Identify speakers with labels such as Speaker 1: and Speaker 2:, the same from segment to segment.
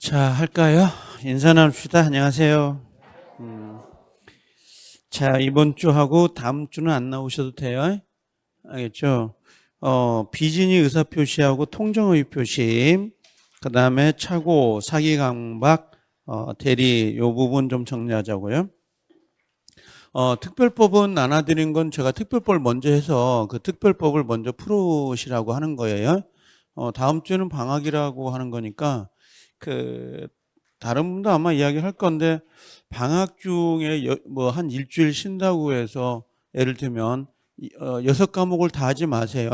Speaker 1: 자, 할까요? 인사 나눕시다. 안녕하세요. 음, 자, 이번 주하고 다음 주는 안 나오셔도 돼요. 알겠죠? 비진이 의사표시하고 통정의 표시, 그 다음에 차고, 사기 강박, 대리, 요 부분 좀 정리하자고요. 특별법은 나눠드린 건 제가 특별법을 먼저 해서 그 특별법을 먼저 풀으시라고 하는 거예요. 다음 주는 방학이라고 하는 거니까 그 다른 분도 아마 이야기할 건데 방학 중에 뭐 한 일주일 쉰다고 해서 예를 들면 6과목을 다 하지 마세요.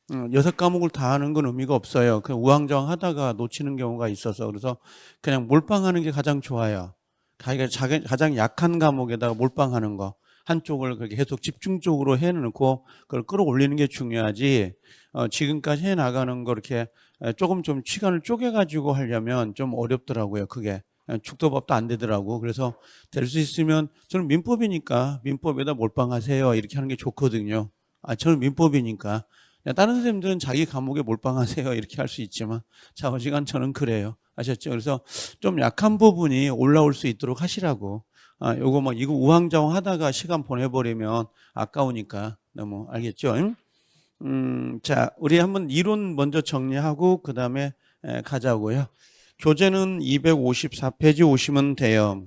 Speaker 1: 6과목을 다 하는 건 의미가 없어요. 그 우왕좌왕 하다가 놓치는 경우가 있어서 그래서 그냥 몰빵하는 게 가장 좋아요. 가장 약한 과목에다가 몰빵하는 거. 한쪽을 그렇게 계속 집중적으로 해놓고 그걸 끌어올리는 게 중요하지. 지금까지 해나가는 거 이렇게 조금 좀 시간을 쪼개가지고 하려면 좀 어렵더라고요. 그게. 죽도밥도 안 되더라고. 그래서 될 수 있으면 저는 민법이니까 민법에다 몰빵하세요. 이렇게 하는 게 좋거든요. 저는 민법이니까. 다른 선생님들은 자기 과목에 몰빵하세요. 이렇게 할 수 있지만 좌우지간 저는 그래요. 아셨죠? 그래서 좀 약한 부분이 올라올 수 있도록 하시라고. 요거 뭐 이거 우왕좌왕 하다가 시간 보내버리면 아까우니까 너무 알겠죠? 자, 우리 한번 이론 먼저 정리하고 그 다음에 가자고요. 교재는 254페이지 오시면 돼요.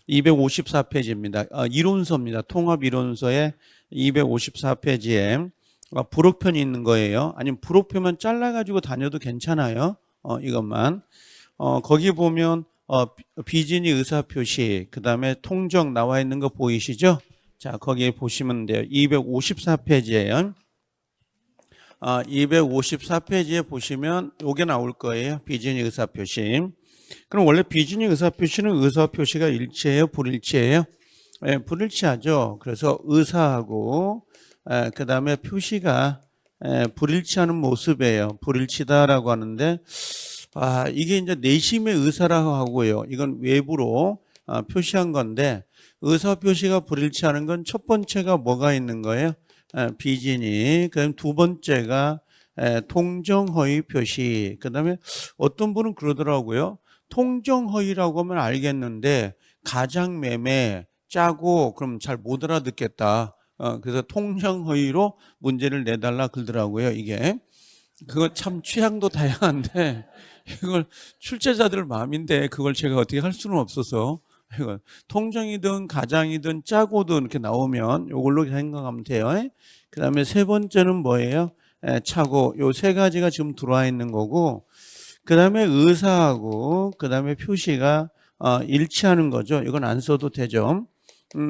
Speaker 1: 254페이지입니다. 이론서입니다. 통합이론서의 254페이지에 부록편이 있는 거예요. 아니면 부록표만 잘라가지고 다녀도 괜찮아요. 이것만. 거기 보면 비진이 의사표시, 그 다음에 통정 나와 있는 거 보이시죠? 자, 거기에 보시면 돼요. 254페이지예요. 254페이지에 보시면 요게 나올 거예요. 비진이 의사표시. 그럼 원래 비진이 의사표시는 의사표시가 일치해요? 불일치해요? 불일치하죠. 그래서 의사하고 그 다음에 표시가 불일치하는 모습이에요. 불일치다라고 하는데 이게 이제 내심의 의사라고 하고요. 이건 외부로 표시한 건데 의사 표시가 불일치하는 건 첫 번째가 뭐가 있는 거예요? 비진이. 그다음 두 번째가 통정허위 표시. 그다음에 어떤 분은 그러더라고요. 통정허위라고 하면 알겠는데 가장매매 짜고 그럼 잘 못 알아듣겠다. 그래서 통정허위로 문제를 내달라 그러더라고요. 이게 그거 참 취향도 다양한데 이걸 출제자들 마음인데 그걸 제가 어떻게 할 수는 없어서 이거 통정이든 가장이든 짜고든 이렇게 나오면 이걸로 생각하면 돼요. 그 다음에 세 번째는 뭐예요? 차고. 요 세 가지가 지금 들어와 있는 거고 그 다음에 의사하고 그 다음에 표시가 일치하는 거죠. 이건 안 써도 되죠.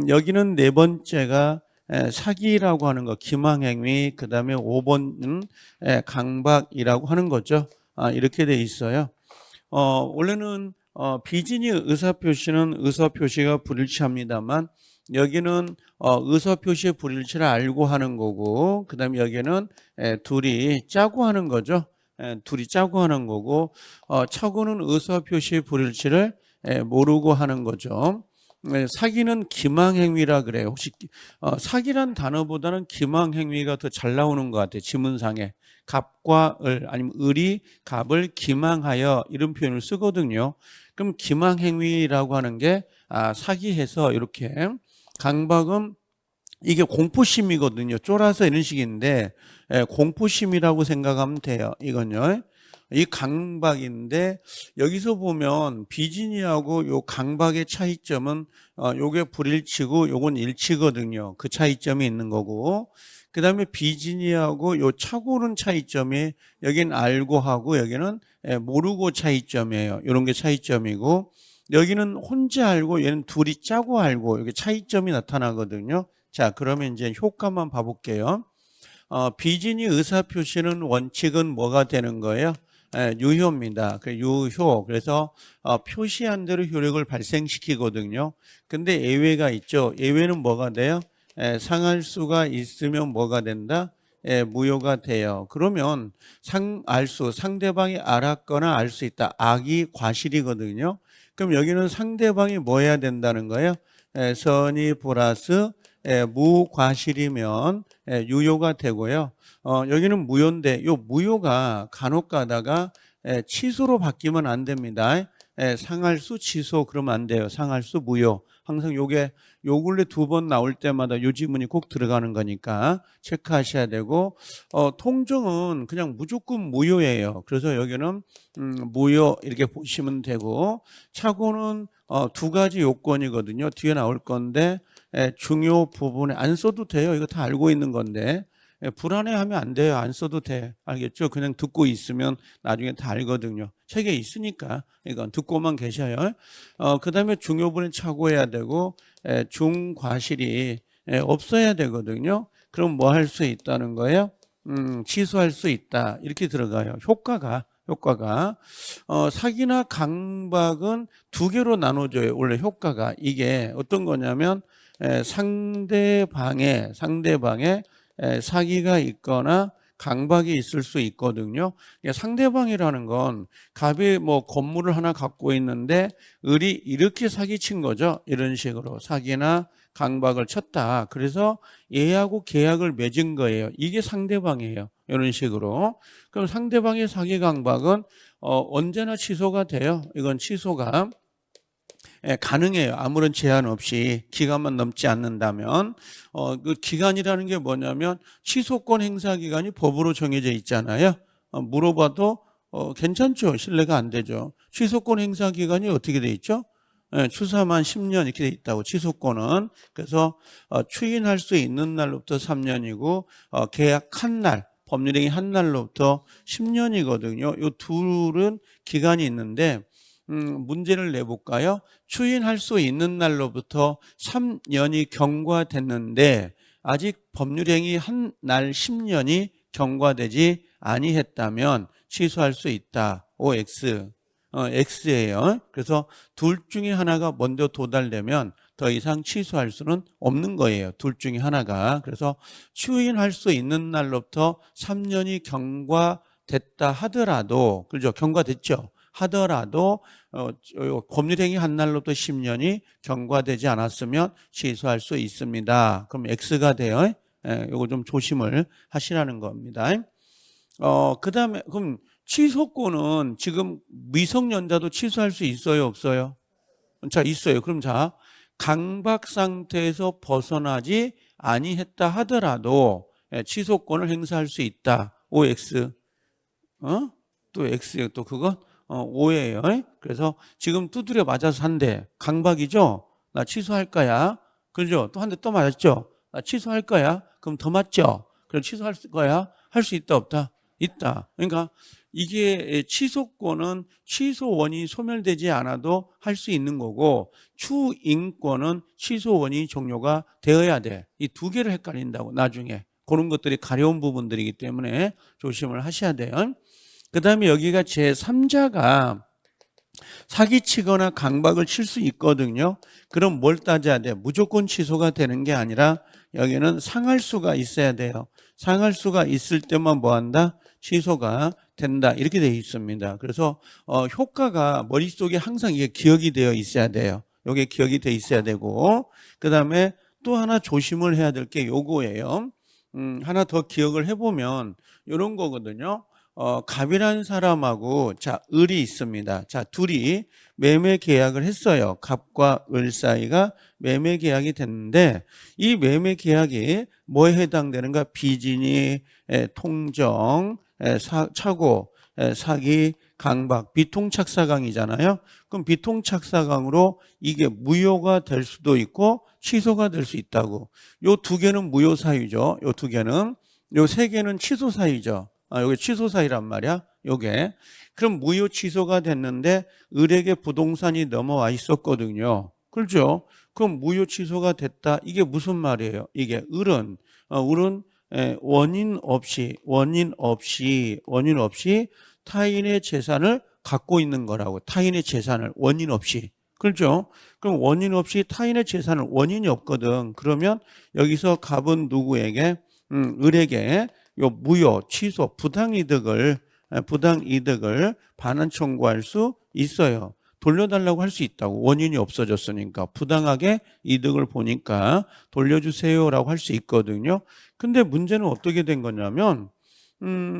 Speaker 1: 여기는 네 번째가 사기라고 하는 거, 기망행위, 그 다음에 5번은 강박이라고 하는 거죠. 이렇게 돼 있어요. 원래는 비진이 의사표시는 의사표시가 불일치합니다만 여기는 의사표시의 불일치를 알고 하는 거고 그 다음에 여기는 둘이 짜고 하는 거죠. 둘이 짜고 하는 거고 차고는 의사표시의 불일치를 모르고 하는 거죠. 사기는 기망행위라 그래요. 혹시 사기란 단어보다는 기망행위가 더 잘 나오는 것 같아요. 지문상에. 갑과 을 아니면 을이 갑을 기망하여 이런 표현을 쓰거든요. 그럼 기망행위라고 하는 게 사기해서 이렇게 강박은 이게 공포심이거든요. 쫄아서 이런 식인데 공포심이라고 생각하면 돼요. 이건요. 이 강박인데 여기서 보면 비진이하고 요 강박의 차이점은 요게 불일치고 요건 일치거든요. 그 차이점이 있는 거고 그 다음에 비진이하고 요 차고는 차이점이 여기는 알고 하고 여기는 모르고 차이점이에요. 이런 게 차이점이고 여기는 혼자 알고 얘는 둘이 짜고 알고 이게 차이점이 나타나거든요. 자, 그러면 이제 효과만 봐볼게요. 비진이 의사표시는 원칙은 뭐가 되는 거예요? 유효입니다. 그 유효. 그래서 표시한 대로 효력을 발생시키거든요. 근데 예외가 있죠. 예외는 뭐가 돼요? 상할 수가 있으면 뭐가 된다? 무효가 돼요. 그러면 알수, 상대방이 알았거나 알 수 있다. 악이 과실이거든요. 그럼 여기는 상대방이 뭐 해야 된다는 거예요? 선의 플러스 무과실이면 유효가 되고요. 여기는 무효인데 요 무효가 간혹 가다가 취소로 바뀌면 안 됩니다. 상할수 취소 그러면 안 돼요. 상할수 무효. 항상 요게 요 근래 2번 나올 때마다 요 지문이 꼭 들어가는 거니까 체크하셔야 되고 통정은 그냥 무조건 무효예요. 그래서 여기는 무효 이렇게 보시면 되고 착오는 2가지 요건이거든요. 뒤에 나올 건데 중요 부분에 안 써도 돼요. 이거 다 알고 있는 건데 불안해하면 안 돼요. 안 써도 돼. 알겠죠? 그냥 듣고 있으면 나중에 다 알거든요. 책에 있으니까 이건 듣고만 계셔요. 그다음에 중요부는 착오해야 되고 중과실이 없어야 되거든요. 그럼 뭐 할 수 있다는 거예요? 취소할 수 있다. 이렇게 들어가요. 효과가 사기나 강박은 2개로 나눠져요. 원래 효과가 이게 어떤 거냐면 상대방의 사기가 있거나 강박이 있을 수 있거든요. 상대방이라는 건 갑이 뭐 건물을 하나 갖고 있는데 을이 이렇게 사기친 거죠. 이런 식으로 사기나 강박을 쳤다. 그래서 얘하고 계약을 맺은 거예요. 이게 상대방이에요. 이런 식으로. 그럼 상대방의 사기 강박은 언제나 취소가 돼요. 이건 취소가 가능해요. 아무런 제한 없이 기간만 넘지 않는다면 그 기간이라는 게 뭐냐면 취소권 행사 기간이 법으로 정해져 있잖아요. 물어봐도 괜찮죠. 신뢰가 안 되죠. 취소권 행사 기간이 어떻게 돼 있죠? 추사만 10년 이렇게 돼 있다고 취소권은. 그래서 추인할 수 있는 날로부터 3년이고 계약한 날 법률행위 한 날로부터 10년이거든요. 이 둘은 기간이 있는데 문제를 내볼까요? 추인할 수 있는 날로부터 3년이 경과됐는데 아직 법률행위 한 날 10년이 경과되지 아니했다면 취소할 수 있다. OX. X예요. 그래서 둘 중에 하나가 먼저 도달되면 더 이상 취소할 수는 없는 거예요. 둘 중에 하나가. 그래서 추인할 수 있는 날로부터 3년이 경과됐다 하더라도, 그죠? 경과됐죠? 하더라도 법률행위 한 날로부터 10년이 경과되지 않았으면 취소할 수 있습니다. 그럼 X가 돼요. 이거 좀 조심을 하시라는 겁니다. 그다음에 그럼 취소권은 지금 미성년자도 취소할 수 있어요, 없어요? 자, 있어요. 그럼 자, 강박 상태에서 벗어나지 아니했다 하더라도 취소권을 행사할 수 있다. OX. 또 X, 또 그건 O예요. 그래서 지금 두드려 맞아서 산대. 강박이죠? 나 취소할 거야. 그죠? 또 한 대 또 맞았죠? 나 취소할 거야. 그럼 더 맞죠? 그럼 취소할 거야? 할 수 있다, 없다? 있다. 그러니까 이게 취소권은 취소 원인이 소멸되지 않아도 할 수 있는 거고 추인권은 취소 원인이 종료가 되어야 돼. 이 2개를 헷갈린다고 나중에. 그런 것들이 가려운 부분들이기 때문에 조심을 하셔야 돼요. 그 다음에 여기가 제3자가 사기치거나 강박을 칠 수 있거든요. 그럼 뭘 따져야 돼요? 무조건 취소가 되는 게 아니라 여기는 상할 수가 있어야 돼요. 상할 수가 있을 때만 뭐 한다? 취소가 된다. 이렇게 되어 있습니다. 그래서 효과가 머릿속에 항상 이게 기억이 되어 있어야 돼요. 이게 기억이 되어 있어야 되고 그 다음에 또 하나 조심을 해야 될 게 요거예요. 하나 더 기억을 해보면 이런 거거든요. 갑이라는 사람하고 자 을이 있습니다. 자 둘이 매매 계약을 했어요. 갑과 을 사이가 매매 계약이 됐는데 이 매매 계약이 뭐에 해당되는가? 비진이, 통정, 착오, 사기, 강박, 비통착사강이잖아요. 그럼 비통착사강으로 이게 무효가 될 수도 있고 취소가 될 수 있다고. 요 2개는 무효 사유죠. 요 2개는. 요 3개는 취소 사유죠. 요게 취소 사유란 말이야. 요게. 그럼 무효 취소가 됐는데 을에게 부동산이 넘어와 있었거든요. 그렇죠? 그럼 무효 취소가 됐다. 이게 무슨 말이에요? 이게 을은 원인 없이 타인의 재산을 갖고 있는 거라고. 타인의 재산을 원인 없이. 그렇죠? 그럼 원인 없이 타인의 재산을 원인이 없거든. 그러면 여기서 갑은 누구에게? 을에게 요 무효, 취소, 부당이득을 반환 청구할 수 있어요. 돌려달라고 할 수 있다고. 원인이 없어졌으니까. 부당하게 이득을 보니까 돌려주세요라고 할 수 있거든요. 근데 문제는 어떻게 된 거냐면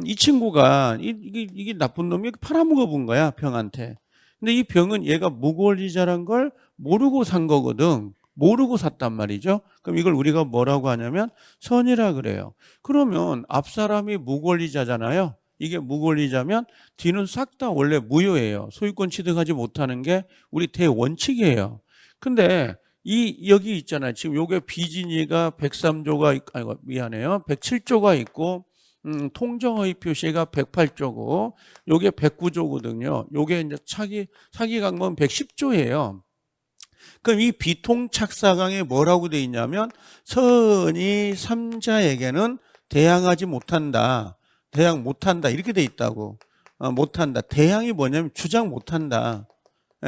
Speaker 1: 이 친구가 이게 나쁜 놈이 팔아먹어 본 거야, 병한테. 근데 이 병은 얘가 무권리자란 걸 모르고 산 거거든. 모르고 샀단 말이죠. 그럼 이걸 우리가 뭐라고 하냐면 선이라 그래요. 그러면 앞 사람이 무권리자잖아요. 이게 무권리자면 뒤는 싹 다 원래 무효예요. 소유권 취득하지 못하는 게 우리 대원칙이에요. 근데 여기 있잖아요. 지금 요게 비진이가 103조가 아이고 미안해요. 107조가 있고 통정허위 표시가 108조고 요게 109조거든요. 요게 이제 사기 강범 110조예요. 그럼 이 비통착사강에 뭐라고 돼 있냐면 선의 3자에게는 대항하지 못한다. 대항 못한다. 이렇게 돼 있다고. 못한다. 대항이 뭐냐면 주장 못한다.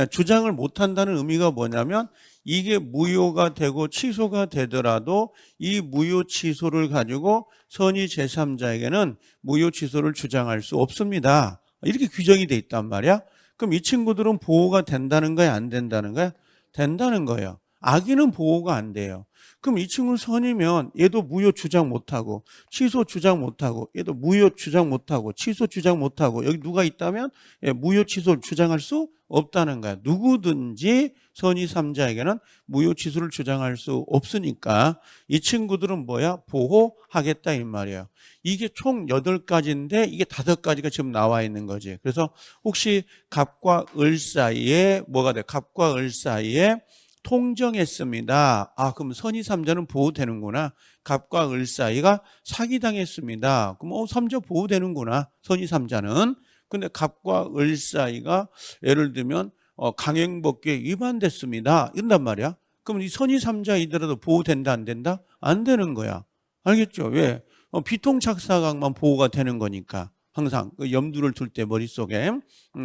Speaker 1: 주장을 못한다는 의미가 뭐냐면 이게 무효가 되고 취소가 되더라도 이 무효 취소를 가지고 선의 제3자에게는 무효 취소를 주장할 수 없습니다. 이렇게 규정이 돼 있단 말이야. 그럼 이 친구들은 보호가 된다는 거야, 안 된다는 거야? 된다는 거예요. 악의는 보호가 안 돼요. 그럼 이 친구는 선이면 얘도 무효 주장 못하고 취소 주장 못하고 얘도 무효 주장 못하고 취소 주장 못하고 여기 누가 있다면 무효 취소를 주장할 수 없다는 거야. 누구든지 선의 3자에게는 무효 취소를 주장할 수 없으니까 이 친구들은 뭐야? 보호하겠다 이 말이에요. 이게 총 8가지인데 이게 5가지가 지금 나와 있는 거지. 그래서 혹시 갑과 을 사이에 뭐가 돼? 갑과 을 사이에 통정했습니다. 그럼 선의 3자는 보호되는구나. 갑과 을 사이가 사기당했습니다. 그럼 3자 보호되는구나. 선의 3자는. 근데 갑과 을 사이가 예를 들면 강행법규에 위반됐습니다. 이런단 말이야. 그럼 이 선의 3자이더라도 보호된다 안 된다? 안 되는 거야. 알겠죠? 왜? 비통착사강만 보호가 되는 거니까. 항상 염두를 둘 때 머릿속에.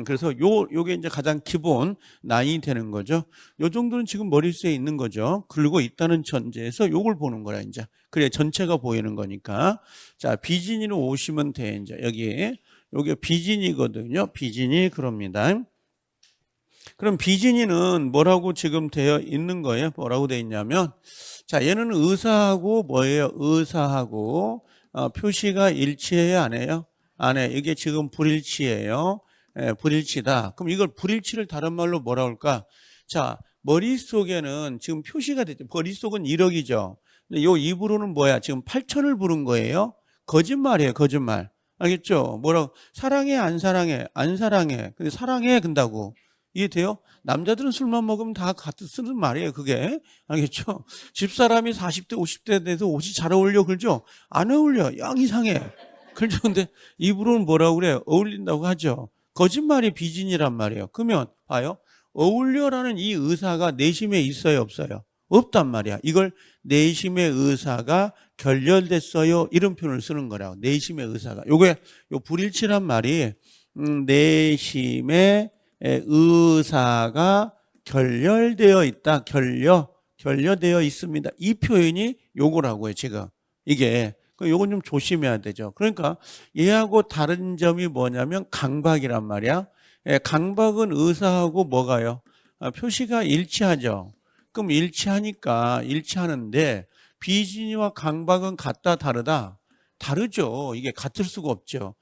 Speaker 1: 그래서 요게 이제 가장 기본 난이 되는 거죠. 요 정도는 지금 머릿속에 있는 거죠. 그리고 있다는 전제에서 요걸 보는 거라 이제. 그래 전체가 보이는 거니까. 자, 비진이로 오시면 돼 이제 여기. 요게 비진이거든요. 비진이 그럽니다. 그럼 비진이는 뭐라고 지금 되어 있는 거예요? 뭐라고 되어 있냐면 자, 얘는 의사하고 뭐예요? 의사하고 표시가 일치해야 안 해요? 안 해. 이게 지금 불일치예요. 불일치다. 그럼 이걸 불일치를 다른 말로 뭐라 할까? 자, 머릿속에는 지금 표시가 됐죠. 머릿속은 1억이죠. 근데 요 입으로는 뭐야? 지금 8천을 부른 거예요. 거짓말이에요. 거짓말. 알겠죠? 뭐라고? 사랑해, 안 사랑해? 안 사랑해. 근데 사랑해, 근다고. 이해돼요? 남자들은 술만 먹으면 다 같이 쓰는 말이에요, 그게. 알겠죠? 집사람이 40대, 50대 돼서 옷이 잘 어울려, 그러죠? 안 어울려. 영 이상해. 그렇죠? 근데 입으로는 뭐라고 그래요? 어울린다고 하죠. 거짓말이 비진이란 말이에요. 그러면, 봐요. 어울려라는 이 의사가 내심에 있어요, 없어요? 없단 말이야. 이걸 내심의 의사가 결렬됐어요. 이런 표현을 쓰는 거라고. 내심의 의사가. 요게, 요 불일치란 말이, 내심의 의사가 결렬되어 있다. 결렬되어 있습니다. 이 표현이 요거라고요, 지금. 이게. 요건 좀 조심해야 되죠. 그러니까 얘하고 다른 점이 뭐냐면 강박이란 말이야. 강박은 의사하고 뭐가요? 표시가 일치하죠. 그럼 일치하는데 비진이와 강박은 같다 다르다? 다르죠. 이게 같을 수가 없죠.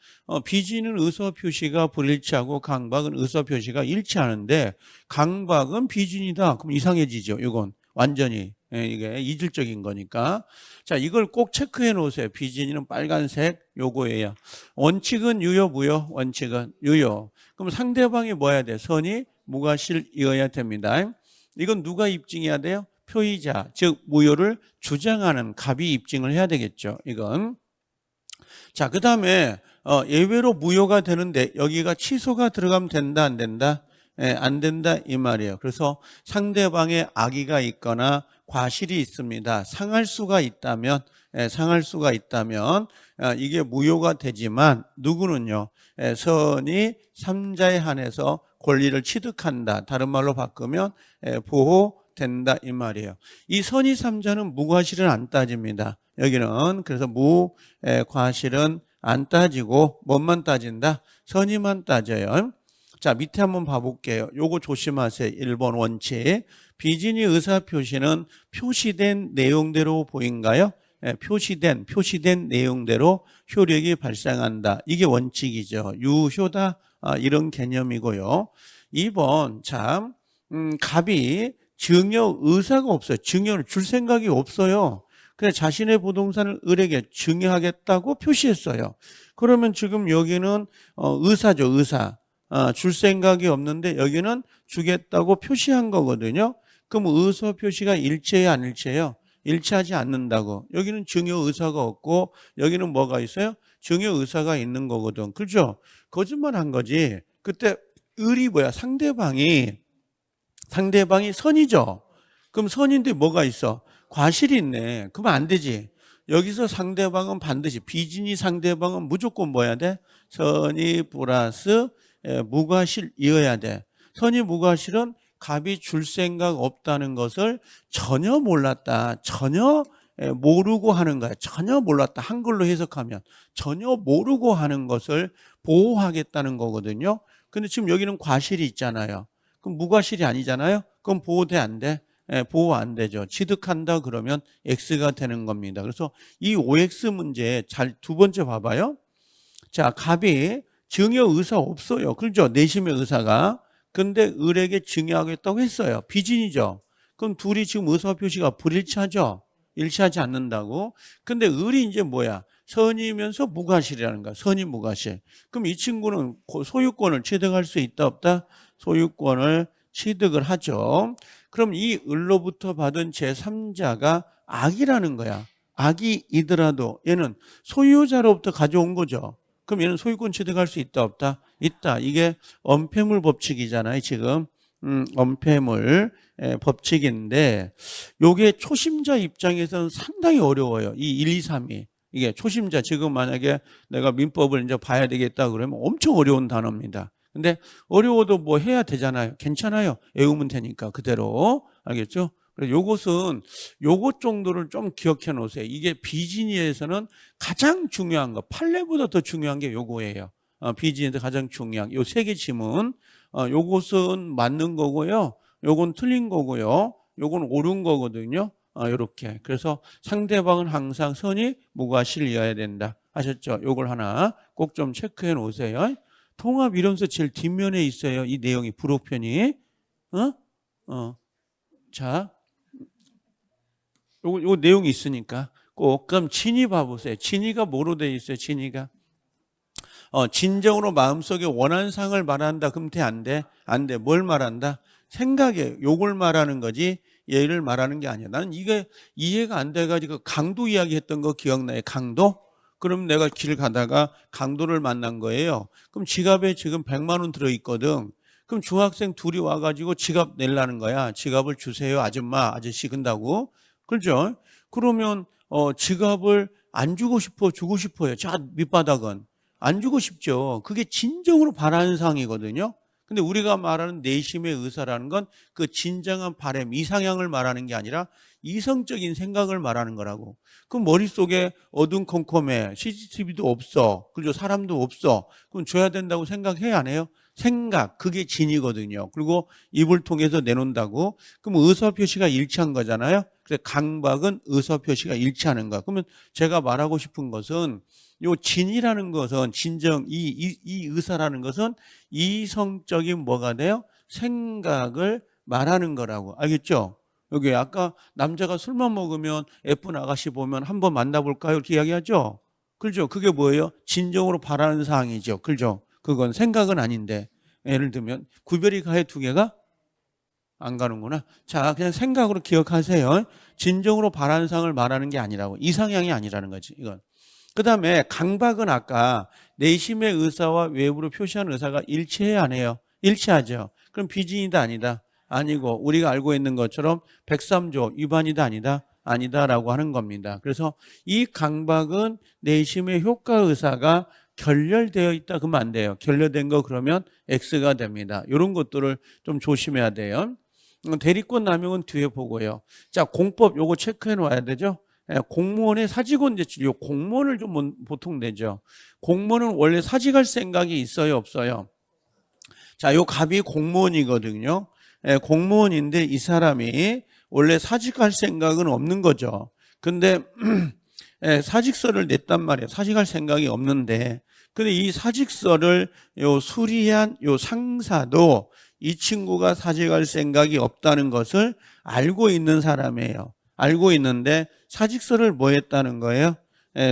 Speaker 1: 비진은 의사 표시가 불일치하고 강박은 의사 표시가 일치하는데 강박은 비진이다. 그럼 이상해지죠. 이건 완전히 이게 이질적인 거니까. 자, 이걸 꼭 체크해 놓으세요. 비진이는 빨간색 요거예요. 원칙은 유효 무효? 원칙은 유효. 그럼 상대방이 뭐 해야 돼? 선이 무과실이어야 됩니다. 이건 누가 입증해야 돼요? 표의자, 즉 무효를 주장하는 갑이 입증을 해야 되겠죠. 이건. 자, 그 다음에 예외로 무효가 되는데 여기가 취소가 들어가면 된다 안 된다? 안 된다 이 말이에요. 그래서 상대방의 악의가 있거나 과실이 있습니다. 상할 수가 있다면 이게 무효가 되지만 누구는요? 선이 3자에 한해서 권리를 취득한다. 다른 말로 바꾸면 보호된다 이 말이에요. 이 선의 3자는 무과실은 안 따집니다. 여기는 그래서 무과실은 안 따지고 뭐만 따진다? 선의만 따져요. 자, 밑에 한번 봐볼게요. 요거 조심하세요. 1번 원칙. 비진이 의사표시는 표시된 내용대로 보인가요? 표시된 내용대로 효력이 발생한다. 이게 원칙이죠. 유효다 이런 개념이고요. 2번 참 갑이 증여 의사가 없어요. 증여를 줄 생각이 없어요. 그래 자신의 부동산을 을에게 증여하겠다고 표시했어요. 그러면 지금 여기는 의사죠. 의사. 줄 생각이 없는데 여기는 주겠다고 표시한 거거든요. 그럼 의사 표시가 일치해야 안 일치해요? 일치하지 않는다고. 여기는 증여 의사가 없고 여기는 뭐가 있어요? 증여 의사가 있는 거거든. 그죠? 거짓말 한 거지. 그때 을이 뭐야? 상대방이 선이죠. 그럼 선인데 뭐가 있어? 과실이 있네. 그러면 안 되지. 여기서 상대방은 반드시 비진이 상대방은 무조건 뭐야 돼? 선이 플러스 무과실이어야 돼. 선이 무과실은 갑이 줄 생각 없다는 것을 전혀 몰랐다. 전혀 모르고 하는 거야. 전혀 몰랐다. 한글로 해석하면 전혀 모르고 하는 것을 보호하겠다는 거거든요. 근데 지금 여기는 과실이 있잖아요. 그럼 무과실이 아니잖아요. 그럼 보호돼 안 돼? 보호 안 되죠. 취득한다 그러면 X가 되는 겁니다. 그래서 이 OX 문제 잘 두 번째 봐봐요. 자, 갑이 증여 의사 없어요. 그렇죠? 내심의 의사가. 근데 을에게 증여하겠다고 했어요. 비진이죠. 그럼 둘이 지금 의사 표시가 불일치하죠? 일치하지 않는다고. 근데 을이 이제 뭐야? 선이면서 무과실이라는 거야. 선이 무과실. 그럼 이 친구는 소유권을 취득할 수 있다 없다? 소유권을 취득을 하죠. 그럼 이 을로부터 받은 제3자가 악이라는 거야. 악이이더라도 얘는 소유자로부터 가져온 거죠. 그럼 얘는 소유권 취득할 수 있다 없다? 있다. 이게 엄폐물 법칙이잖아요. 지금 엄폐물 법칙인데 요게 초심자 입장에서는 상당히 어려워요. 이 1, 2, 3이. 이게 초심자 지금 만약에 내가 민법을 이제 봐야 되겠다 그러면 엄청 어려운 단어입니다. 근데 어려워도 뭐 해야 되잖아요. 괜찮아요. 외우면 되니까 그대로. 알겠죠? 그래서 요것은 요것 정도를 좀 기억해 놓으세요. 이게 비진이에서는 가장 중요한 거, 판례보다 더 중요한 게 요거예요. 비진에서 가장 중요한 요 세 개 지문. 요것은 맞는 거고요. 요건 틀린 거고요. 요건 옳은 거거든요. 요렇게. 그래서 상대방은 항상 선이 무과실이어야 된다. 아셨죠? 요걸 하나 꼭 좀 체크해 놓으세요. 통합 이론서 제일 뒷면에 있어요. 이 내용이 부록편이. 자, 요 내용이 있으니까 꼭 그럼 진이 봐보세요. 진이가 뭐로 돼 있어요? 진이가 진정으로 마음속에 원하는 상을 말한다. 그럼 돼? 안 돼? 안 돼. 뭘 말한다? 생각에 요걸 말하는 거지 얘를 말하는 게 아니야. 나는 이게 이해가 안 돼가지고 강도 이야기했던 거 기억나요? 강도? 그럼 내가 길 가다가 강도를 만난 거예요. 그럼 지갑에 지금 100만 원 들어있거든. 그럼 중학생 둘이 와가지고 지갑 내려는 거야. 지갑을 주세요. 아줌마, 아저씨 근다고. 그렇죠? 그러면 지갑을 안 주고 싶어, 주고 싶어요. 저 밑바닥은. 안 주고 싶죠. 그게 진정으로 바라는 상이거든요. 근데 우리가 말하는 내심의 의사라는 건 그 진정한 바람, 이상향을 말하는 게 아니라 이성적인 생각을 말하는 거라고. 그럼 머릿속에 어둠컴컴해. CCTV도 없어. 그리고 사람도 없어. 그럼 줘야 된다고 생각해야 안 해요? 생각, 그게 진이거든요. 그리고 입을 통해서 내놓는다고. 그럼 의사표시가 일치한 거잖아요. 그래서 강박은 의사표시가 일치하는 거야. 그러면 제가 말하고 싶은 것은 요 진이라는 것은 진정 이 의사라는 것은 이성적인 뭐가 돼요? 생각을 말하는 거라고. 알겠죠? 여기 아까 남자가 술만 먹으면 예쁜 아가씨 보면 한번 만나볼까요? 이렇게 이야기하죠? 그렇죠? 그게 뭐예요? 진정으로 바라는 사항이죠. 그렇죠? 그건 생각은 아닌데 예를 들면 구별이 가해 두 개가 안 가는구나. 자, 그냥 생각으로 기억하세요. 진정으로 바라는 사항을 말하는 게 아니라고. 이상향이 아니라는 거지. 이건. 그 다음에 강박은 아까 내심의 의사와 외부로 표시한 의사가 일치해야 안 해요? 일치하죠. 그럼 비진이다 아니다? 아니고 우리가 알고 있는 것처럼 103조 위반이다 아니다? 아니다라고 하는 겁니다. 그래서 이 강박은 내심의 효과 의사가 결렬되어 있다 그러면 안 돼요. 결렬된 거 그러면 X가 됩니다. 이런 것들을 좀 조심해야 돼요. 대리권 남용은 뒤에 보고요. 자, 공법 요거 체크해 놓아야 되죠. 공무원의 사직원 제출, 요 공무원을 좀 보통 내죠. 공무원은 원래 사직할 생각이 있어요, 없어요? 자, 요 갑이 공무원이거든요. 공무원인데 이 사람이 원래 사직할 생각은 없는 거죠. 근데 사직서를 냈단 말이에요. 사직할 생각이 없는데, 근데 이 사직서를 요 수리한 요 상사도 이 친구가 사직할 생각이 없다는 것을 알고 있는 사람이에요. 알고 있는데 사직서를 뭐 했다는 거예요?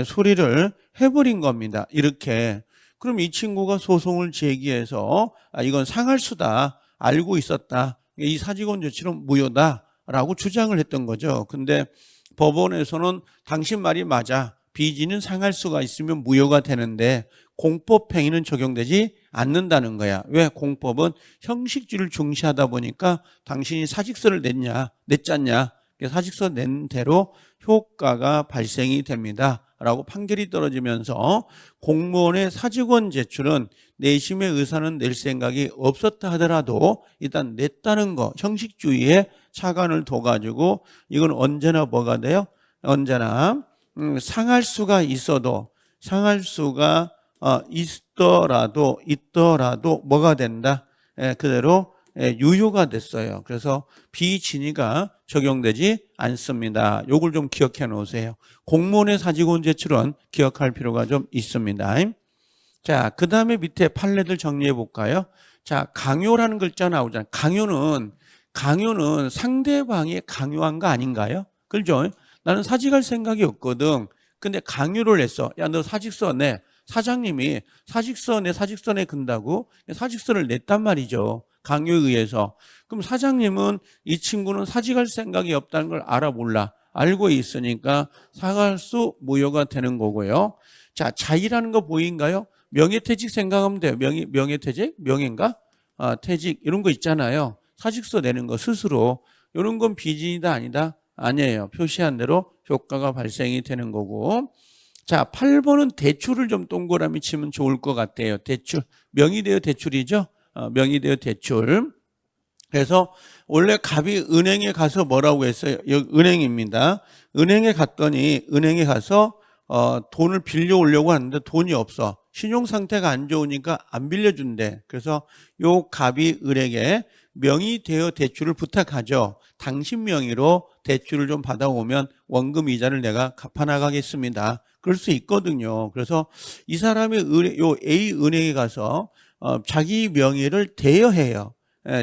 Speaker 1: 소리를 해버린 겁니다. 이렇게. 그럼 이 친구가 소송을 제기해서 이건 상할수다. 알고 있었다. 이 사직원 조치는 무효다라고 주장을 했던 거죠. 근데 법원에서는 당신 말이 맞아. 빚은 상할수가 있으면 무효가 되는데 공법행위는 적용되지 않는다는 거야. 왜? 공법은 형식주의를 중시하다 보니까 당신이 사직서를 냈잖냐. 사직서 낸 대로 효과가 발생이 됩니다. 라고 판결이 떨어지면서 공무원의 사직원 제출은 내심의 의사는 낼 생각이 없었다 하더라도 일단 냈다는 거, 형식주의에 차관을 둬가지고 이건 언제나 뭐가 돼요? 언제나 상할 수가 있어도 있더라도 뭐가 된다? 그대로 유효가 됐어요. 그래서 비진위가 적용되지 않습니다. 요걸 좀 기억해 놓으세요. 공무원의 사직원 제출은 기억할 필요가 좀 있습니다. 자, 그 다음에 밑에 판례들 정리해 볼까요? 자, 강요라는 글자 나오잖아요. 강요는 상대방이 강요한 거 아닌가요? 그렇죠? 나는 사직할 생각이 없거든. 근데 강요를 했어. 야, 너 사직서 내. 사장님이 사직서 내 근다고 사직서를 냈단 말이죠. 강요에 의해서. 그럼 사장님은 이 친구는 사직할 생각이 없다는 걸 알아 몰라. 알고 있으니까 사갈수 무효가 되는 거고요. 자, 자의라는 거 보인가요? 명예퇴직 생각하면 돼요. 명예퇴직? 명예인가? 퇴직 이런 거 있잖아요. 사직서 내는 거 스스로. 이런 건 비진이다 아니다? 아니에요. 표시한 대로 효과가 발생이 되는 거고. 자, 8번은 대출을 좀 동그라미 치면 좋을 것 같아요. 대출. 명의대여 대출이죠. 명의대여 대출. 그래서 원래 갑이 은행에 가서 뭐라고 했어요? 여기 은행입니다. 은행에 가서 돈을 빌려오려고 하는데 돈이 없어. 신용 상태가 안 좋으니까 안 빌려준대. 그래서 요 갑이 을에게 명의대여 대출을 부탁하죠. 당신 명의로 대출을 좀 받아오면 원금 이자를 내가 갚아나가겠습니다. 그럴 수 있거든요. 그래서 이 사람이 요 A 은행에 가서 자기 명의를 대여해요.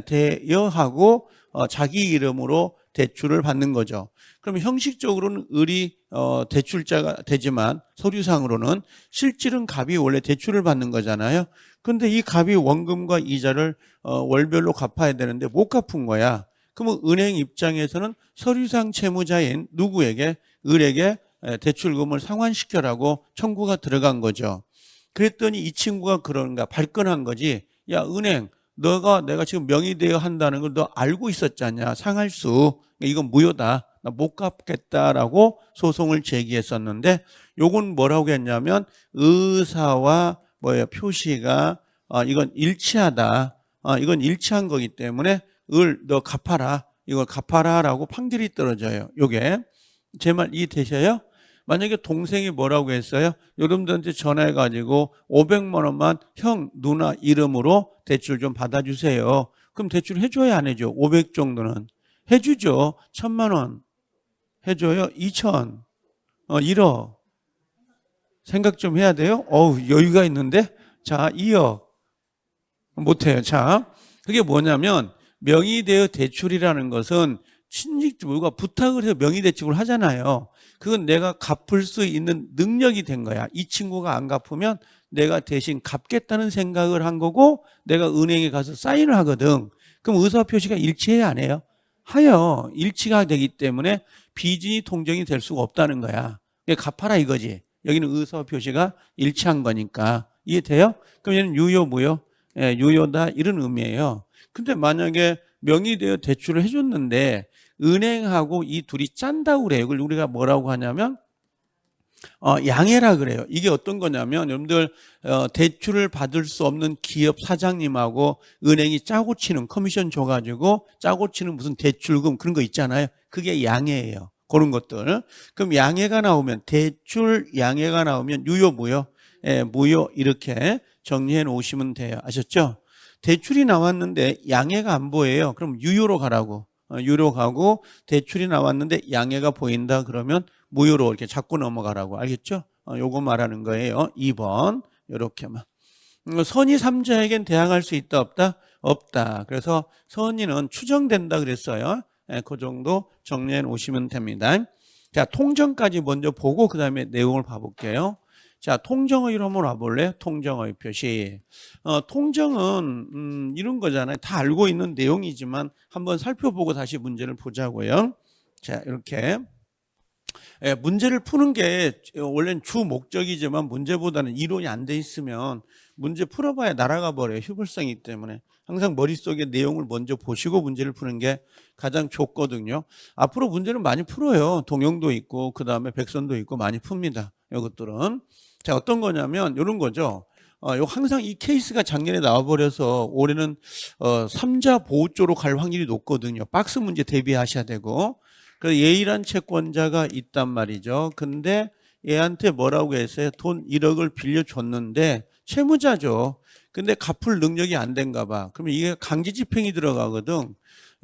Speaker 1: 대여하고 자기 이름으로 대출을 받는 거죠. 그럼 형식적으로는 을이 대출자가 되지만 서류상으로는 실질은 갑이 원래 대출을 받는 거잖아요. 근데 이 갑이 원금과 이자를 월별로 갚아야 되는데 못 갚은 거야. 그러면 은행 입장에서는 서류상 채무자인 누구에게? 을에게 대출금을 상환시켜라고 청구가 들어간 거죠. 그랬더니 이 친구가 그런가 발끈한 거지. 야, 은행 내가 지금 명의대여 한다는 걸 너 알고 있었잖냐. 상할수. 이건 무효다. 나 못 갚겠다라고 소송을 제기했었는데 요건 뭐라고 했냐면 의사와 표시가 이건 일치하다. 이건 일치한 거기 때문에 너 갚아라. 이걸 갚아라라고 판결이 떨어져요. 요게 제 말 이해되셔요? 만약에 동생이 뭐라고 했어요? 여러분들한테 전화해가지고 500만 원만 형, 누나 이름으로 대출 좀 받아주세요. 그럼 대출 해줘야 안 해줘? 500 정도는. 해주죠. 1000만 원. 해줘요. 2000. 1억. 생각 좀 해야 돼요? 여유가 있는데? 자, 2억. 못해요. 자, 그게 뭐냐면 명의대여 대출이라는 것은 친직주가 부탁을 해서 명의대출을 하잖아요. 그건 내가 갚을 수 있는 능력이 된 거야. 이 친구가 안 갚으면 내가 대신 갚겠다는 생각을 한 거고 내가 은행에 가서 사인을 하거든. 그럼 의사표시가 일치해야 안 해요? 하여. 일치가 되기 때문에 비진이 통정이 될 수가 없다는 거야. 갚아라 이거지. 여기는 의사표시가 일치한 거니까. 이해돼요? 그럼 얘는 유효 무효? 유효다 이런 의미예요. 근데 만약에 명의대여 대출을 해줬는데 은행하고 이 둘이 짠다고 그래요. 이걸 우리가 뭐라고 하냐면 양해라 그래요. 이게 어떤 거냐면 여러분들 대출을 받을 수 없는 기업 사장님하고 은행이 짜고 치는 커미션 줘가지고 짜고 치는 무슨 대출금 그런 거 있잖아요. 그게 양해예요. 그런 것들. 그럼 양해가 나오면 대출 양해가 나오면 유효 무효? 무효 이렇게 정리해 놓으시면 돼요. 아셨죠? 대출이 나왔는데 양해가 안 보여요. 그럼 유효로 가라고. 유효로 가고 대출이 나왔는데 양해가 보인다 그러면 무효로 이렇게 잡고 넘어가라고. 알겠죠? 요거 말하는 거예요. 2번 이렇게만. 선의 삼자에겐 대항할 수 있다 없다? 없다. 그래서 선의는 추정된다 그랬어요. 예, 그 정도 정리해 놓으시면 됩니다. 자, 통정까지 먼저 보고 그 다음에 내용을 봐볼게요. 자, 통정어휘로 한번 와볼래요? 통정어휘 표시. 통정은 이런 거잖아요. 다 알고 있는 내용이지만 한번 살펴보고 다시 문제를 보자고요. 자, 이렇게. 예, 문제를 푸는 게 원래는 주 목적이지만 문제보다는 이론이 안 돼 있으면 문제 풀어봐야 날아가 버려요. 휴불성이기 때문에. 항상 머릿속에 내용을 먼저 보시고 문제를 푸는 게 가장 좋거든요. 앞으로 문제를 많이 풀어요. 동영도 있고 그 다음에 백선도 있고 많이 풉니다. 이것들은. 자, 어떤 거냐면 이런 거죠. 항상 이 케이스가 작년에 나와버려서 올해는 3자 보호조로 갈 확률이 높거든요. 박스 문제 대비하셔야 되고. 그래서 A란 채권자가 있단 말이죠. 근데 얘한테 뭐라고 했어요? 돈 1억을 빌려줬는데 채무자죠. 근데 갚을 능력이 안 된가 봐. 그러면 이게 강제집행이 들어가거든.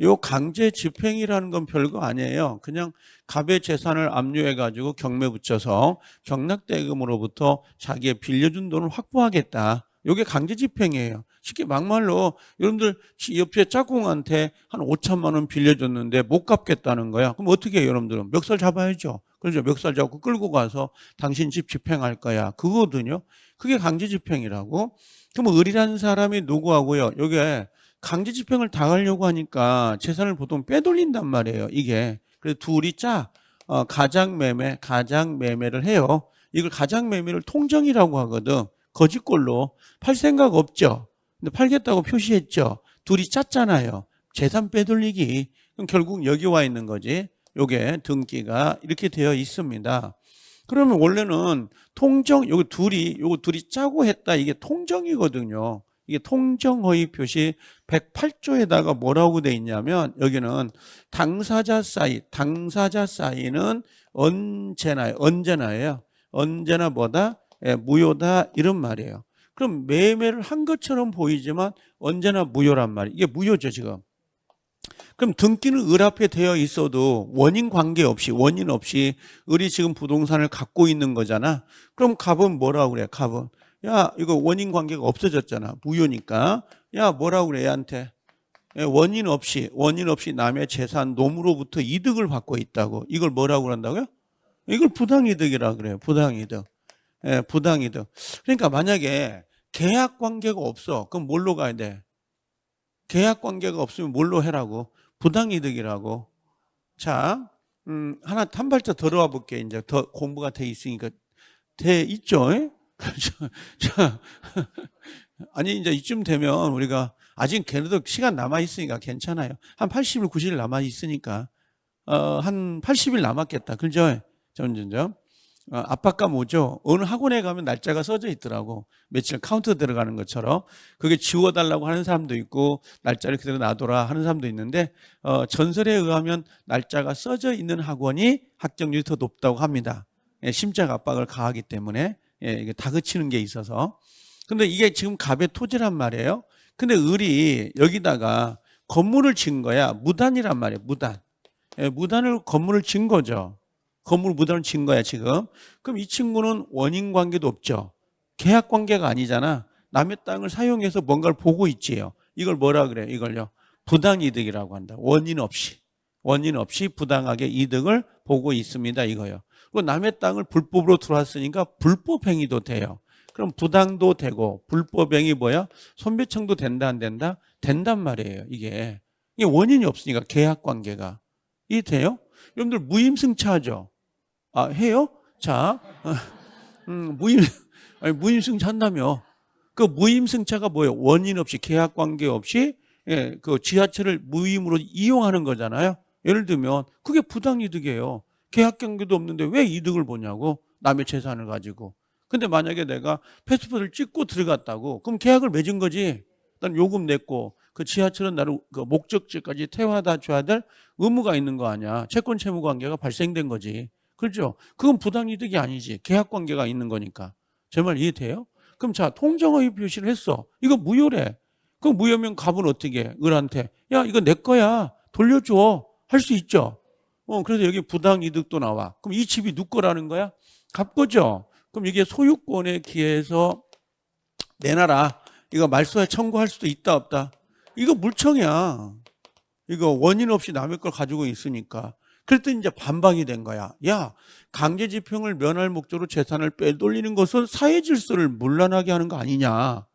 Speaker 1: 요 강제집행이라는 건 별거 아니에요. 그냥 갑의 재산을 압류해가지고 경매 붙여서 경락대금으로부터 자기의 빌려준 돈을 확보하겠다. 요게 강제집행이에요. 쉽게 막말로 여러분들 옆에 짝꿍한테 한 5천만 원 빌려줬는데 못 갚겠다는 거야. 그럼 어떻게 해요, 여러분들은? 멱살 잡아야죠. 그렇죠. 멱살 잡고 끌고 가서 당신 집 집행할 거야. 그거거든요. 그게 강제집행이라고. 그럼 을이라는 사람이 누구하고요? 요게 강제집행을 당하려고 하니까 재산을 보통 빼돌린단 말이에요. 이게. 그래서 둘이 가장매매를 해요. 이걸 가장매매를 통정이라고 하거든. 거짓골로 팔 생각 없죠. 근데 팔겠다고 표시했죠. 둘이 짰잖아요. 재산 빼돌리기. 그럼 결국 여기 와 있는 거지. 요게 등기가 이렇게 되어 있습니다. 그러면 원래는 요거 둘이 짜고 했다. 이게 통정이거든요. 이게 통정허위 표시 108조에다가 뭐라고 돼 있냐면 여기는 당사자 사이는 언제나예요. 언제나 뭐다? 예, 무효다 이런 말이에요. 그럼 매매를 한 것처럼 보이지만 언제나 무효란 말이에요. 이게 무효죠 지금. 그럼 등기는 을 앞에 되어 있어도 원인 없이 을이 지금 부동산을 갖고 있는 거잖아. 그럼 갑은 뭐라고 그래? 갑은 야 이거 원인 관계가 없어졌잖아. 무효니까. 야 뭐라고 그래 얘한테. 원인 없이 남의 재산 놈으로부터 이득을 받고 있다고. 이걸 뭐라고 한다고요? 이걸 부당이득이라 그래요. 부당이득. 예, 부당이득. 그러니까 만약에 계약 관계가 없어. 그럼 뭘로 가야 돼? 계약 관계가 없으면 뭘로 해라고? 부당이득이라고. 자, 한 발짝 더 들어와 볼게. 이제 더 공부가 돼 있으니까. 돼 있죠? 자, 아니, 이제 이쯤 되면 우리가 아직 걔네도 시간 남아있으니까 괜찮아요. 한 80일, 90일 남아있으니까. 한 80일 남았겠다. 그죠? 점점점. 압박감 오죠. 어느 학원에 가면 날짜가 써져 있더라고. 며칠 카운트 들어가는 것처럼. 그게 지워달라고 하는 사람도 있고 날짜를 그대로 놔둬라 하는 사람도 있는데 전설에 의하면 날짜가 써져 있는 학원이 합격률이 더 높다고 합니다. 예, 심적 압박을 가하기 때문에 예, 이게 다그치는 게 있어서. 근데 이게 지금 갑의 토지란 말이에요. 근데 을이 여기다가 건물을 진 거야. 무단이란 말이에요. 무단. 예, 건물을 진 거죠. 건물 무단을 진 거야 지금. 그럼 이 친구는 원인 관계도 없죠. 계약 관계가 아니잖아. 남의 땅을 사용해서 뭔가를 보고 있지요. 이걸 뭐라 그래요? 이걸요. 부당이득이라고 한다. 원인 없이 부당하게 이득을 보고 있습니다. 이거요. 그리고 남의 땅을 불법으로 들어왔으니까 불법행위도 돼요. 그럼 부당도 되고 불법행위 뭐야? 손배청도 된다 안 된다? 된단 말이에요. 이게 원인이 없으니까 계약 관계가. 이게 돼요? 여러분들 무임승차하죠? 해요? 자, 무임승차 한다며. 그 무임승차가 뭐예요? 원인 없이, 계약 관계 없이, 예, 그 지하철을 무임으로 이용하는 거잖아요. 예를 들면, 그게 부당이득이에요. 계약 관계도 없는데 왜 이득을 보냐고. 남의 재산을 가지고. 근데 만약에 내가 패스포트를 찍고 들어갔다고. 그럼 계약을 맺은 거지. 난 요금 냈고, 그 지하철은 나를 그 목적지까지 태워다 줘야 될 의무가 있는 거 아니야. 채권 채무 관계가 발생된 거지. 그렇죠? 그건 부당이득이 아니지. 계약 관계가 있는 거니까. 제 말 이해돼요? 그럼 자, 통정허위 표시를 했어. 이거 무효래. 그럼 무효면 갑은 어떻게 해? 을한테. 야, 이거 내 거야. 돌려줘. 할 수 있죠? 그래서 여기 부당이득도 나와. 그럼 이 집이 누구 거라는 거야? 갑 거죠? 그럼 이게 소유권에 기해서 내놔라. 이거 말소에 청구할 수도 있다 없다? 이거 물청이야. 이거 원인 없이 남의 걸 가지고 있으니까. 그랬더니 이제 반박이 된 거야. 야, 강제집행을 면할 목적으로 재산을 빼돌리는 것은 사회 질서를 문란하게 하는 거 아니냐.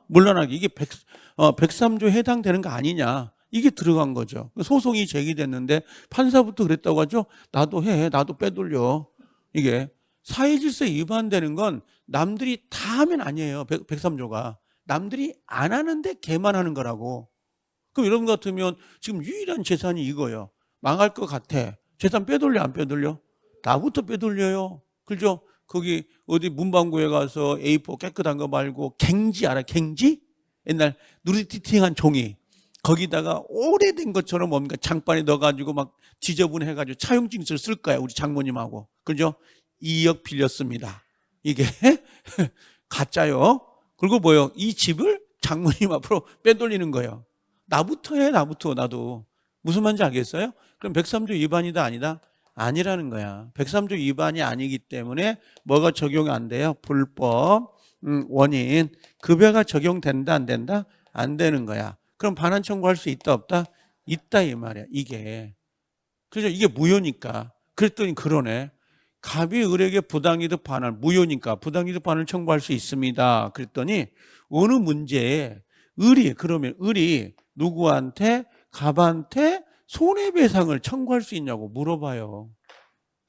Speaker 1: 문란하게. 이게 103조에 해당되는 거 아니냐. 이게 들어간 거죠. 소송이 제기됐는데 판사부터 그랬다고 하죠. 나도 해. 나도 빼돌려. 이게 사회 질서에 위반되는 건 남들이 다 하면 아니에요. 103조가. 남들이 안 하는데 걔만 하는 거라고. 그럼 여러분 같으면 지금 유일한 재산이 이거예요. 망할 것 같아. 재산 빼돌려 안 빼돌려? 나부터 빼돌려요. 그죠? 거기 어디 문방구에 가서 A4 깨끗한 거 말고 갱지 알아? 갱지? 옛날 누리티팅한 종이. 거기다가 오래된 것처럼 뭔가 장바에 넣어가지고 막 지저분해가지고 차용증서를 쓸 거야. 우리 장모님하고. 그죠? 2억 빌렸습니다. 이게 가짜요. 그리고 뭐요? 이 집을 장모님 앞으로 빼돌리는 거예요. 나부터 해, 나도. 무슨 말인지 알겠어요? 그럼 103조 위반이다, 아니다? 아니라는 거야. 103조 위반이 아니기 때문에 뭐가 적용이 안 돼요? 불법, 원인. 급여가 적용된다, 안 된다? 안 되는 거야. 그럼 반환 청구할 수 있다, 없다? 있다, 이 말이야, 이게. 그죠? 이게 무효니까. 그랬더니 그러네. 갑이 을에게 부당이득 반환, 무효니까 부당이득 반환을 청구할 수 있습니다. 그랬더니 어느 문제에 그러면 을이 누구한테? 갑한테 손해배상을 청구할 수 있냐고 물어봐요.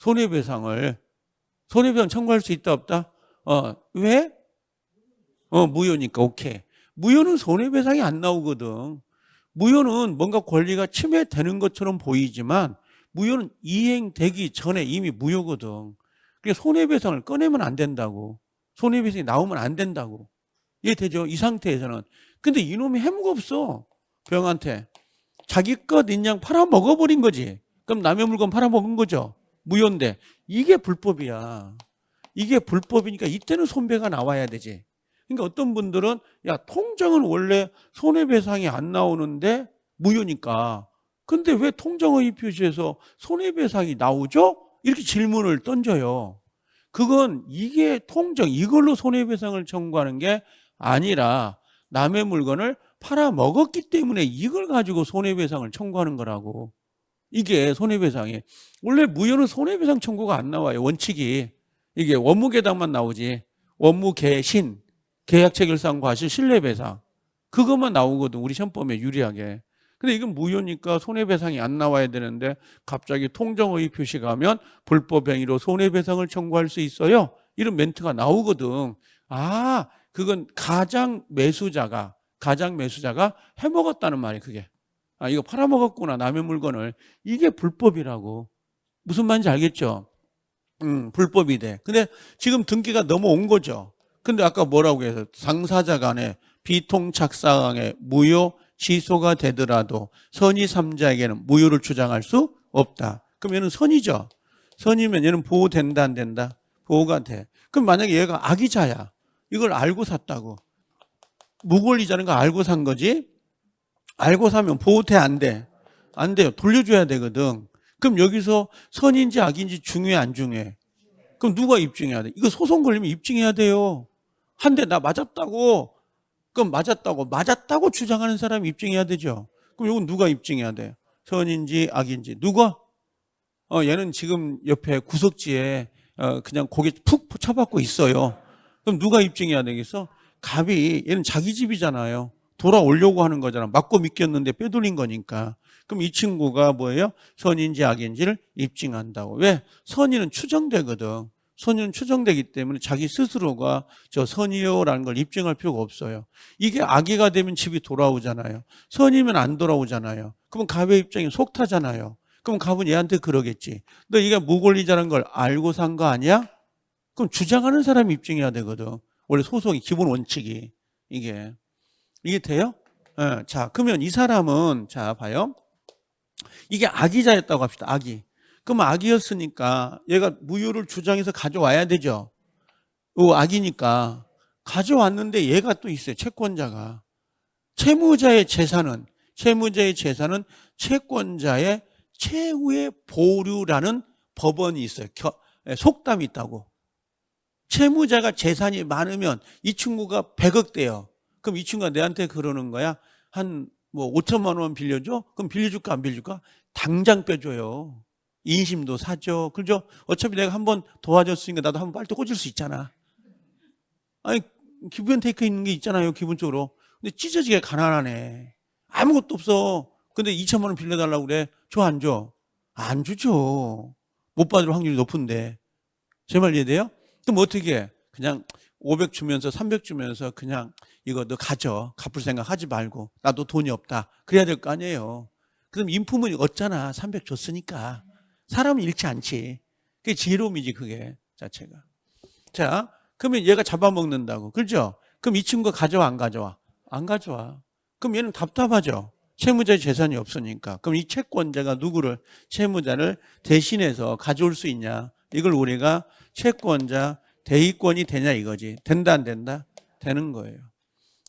Speaker 1: 손해배상 청구할 수 있다, 없다? 왜? 무효니까. 오케이. 무효는 손해배상이 안 나오거든. 무효는 뭔가 권리가 침해되는 것처럼 보이지만 무효는 이행되기 전에 이미 무효거든. 그러니까 손해배상을 꺼내면 안 된다고. 손해배상이 나오면 안 된다고. 이해되죠? 이 상태에서는. 근데 이놈이 해무가 없어. 병한테. 자기 것 인양 팔아먹어버린 거지. 그럼 남의 물건 팔아먹은 거죠. 무효인데. 이게 불법이야. 이게 불법이니까 이때는 손배가 나와야 되지. 그러니까 어떤 분들은 야, 통정은 원래 손해배상이 안 나오는데 무효니까. 근데 왜 통정의 표시에서 손해배상이 나오죠? 이렇게 질문을 던져요. 그건 이게 통정, 이걸로 손해배상을 청구하는 게 아니라 남의 물건을 팔아먹었기 때문에 이걸 가지고 손해배상을 청구하는 거라고. 이게 손해배상이. 원래 무효는 손해배상 청구가 안 나와요. 원칙이. 이게 원무계당만 나오지. 원무계신, 계약체결상 과실 신뢰배상. 그것만 나오거든. 우리 시험범위에 유리하게. 근데 이건 무효니까 손해배상이 안 나와야 되는데 갑자기 통정의 표시가 하면 불법행위로 손해배상을 청구할 수 있어요. 이런 멘트가 나오거든. 아, 그건 가장 매수자가 해먹었다는 말이에요. 그게. 아, 이거 팔아먹었구나, 남의 물건을. 이게 불법이라고. 무슨 말인지 알겠죠? 불법이 돼. 근데 지금 등기가 넘어온 거죠. 근데 아까 뭐라고 해서 당사자 간에 비통착사항에 무효 취소가 되더라도 선의 3자에게는 무효를 주장할 수 없다. 그럼 얘는 선이죠. 선이면 얘는 보호된다, 안 된다? 보호가 돼. 그럼 만약에 얘가 악의자야. 이걸 알고 샀다고. 무권리자는 거 알고 산 거지. 알고 사면 보호돼, 안 돼? 안 돼요. 돌려줘야 되거든. 그럼 여기서 선인지 악인지 중요해, 안 중요해? 그럼 누가 입증해야 돼? 이거 소송 걸리면 입증해야 돼요. 한 대 나 맞았다고. 그럼 맞았다고 주장하는 사람이 입증해야 되죠. 그럼 이건 누가 입증해야 돼? 선인지 악인지. 누가? 얘는 지금 옆에 구석지에 그냥 고개 푹 쳐박고 있어요. 그럼 누가 입증해야 되겠어? 갑이, 얘는 자기 집이잖아요. 돌아오려고 하는 거잖아. 맞고 믿겼는데 빼돌린 거니까. 그럼 이 친구가 뭐예요? 선인지 악인지를 입증한다고. 왜? 선의는 추정되거든. 선의는 추정되기 때문에 자기 스스로가 저 선의요라는 걸 입증할 필요가 없어요. 이게 악의가 되면 집이 돌아오잖아요. 선이면 안 돌아오잖아요. 그럼 갑의 입장이 속 타잖아요. 그럼 갑은 얘한테 그러겠지. 너 이게 무권리자라는 걸 알고 산 거 아니야? 그럼 주장하는 사람이 입증해야 되거든. 원래 소송이 기본 원칙이. 이게 돼요? 네. 자, 그러면 이 사람은, 자, 봐요. 이게 악의자였다고 합시다. 악의. 그럼 악의였으니까 얘가 무효를 주장해서 가져와야 되죠. 악이니까. 가져왔는데 얘가 또 있어요. 채권자가. 채무자의 재산은 채권자의 최후의 보류라는 법원이 있어요. 속담이 있다고. 채무자가 재산이 많으면 이 친구가 100억 대요. 그럼 이 친구가 내한테 그러는 거야. 한 뭐 5천만 원만 빌려줘? 그럼 빌려줄까 안 빌려줄까? 당장 빼줘요. 인심도 사죠. 그죠? 어차피 내가 한번 도와줬으니까 나도 한번 빨리 꽂을 수 있잖아. 아니, 기브 앤 테이크 있는 게 있잖아요, 기본적으로. 근데 찢어지게 가난하네. 아무것도 없어. 근데 2천만 원 빌려달라고 그래. 줘, 안 줘? 안 주죠. 못 받을 확률이 높은데. 제 말 이해돼요? 그럼 어떻게 해? 그냥 500 주면서 300 주면서 그냥 이거 너 가져. 갚을 생각 하지 말고. 나도 돈이 없다. 그래야 될 거 아니에요. 그럼 인품은 얻잖아. 300 줬으니까. 사람은 잃지 않지. 그게 지혜로움이지, 그게 자체가. 자, 그러면 얘가 잡아먹는다고. 그렇죠? 그럼 이 친구가 가져와, 안 가져와? 안 가져와. 그럼 얘는 답답하죠. 채무자의 재산이 없으니까. 그럼 이 채권자가 누구를, 채무자를 대신해서 가져올 수 있냐? 이걸 우리가 채권자 대위권이 되냐 이거지. 된다 안 된다? 되는 거예요.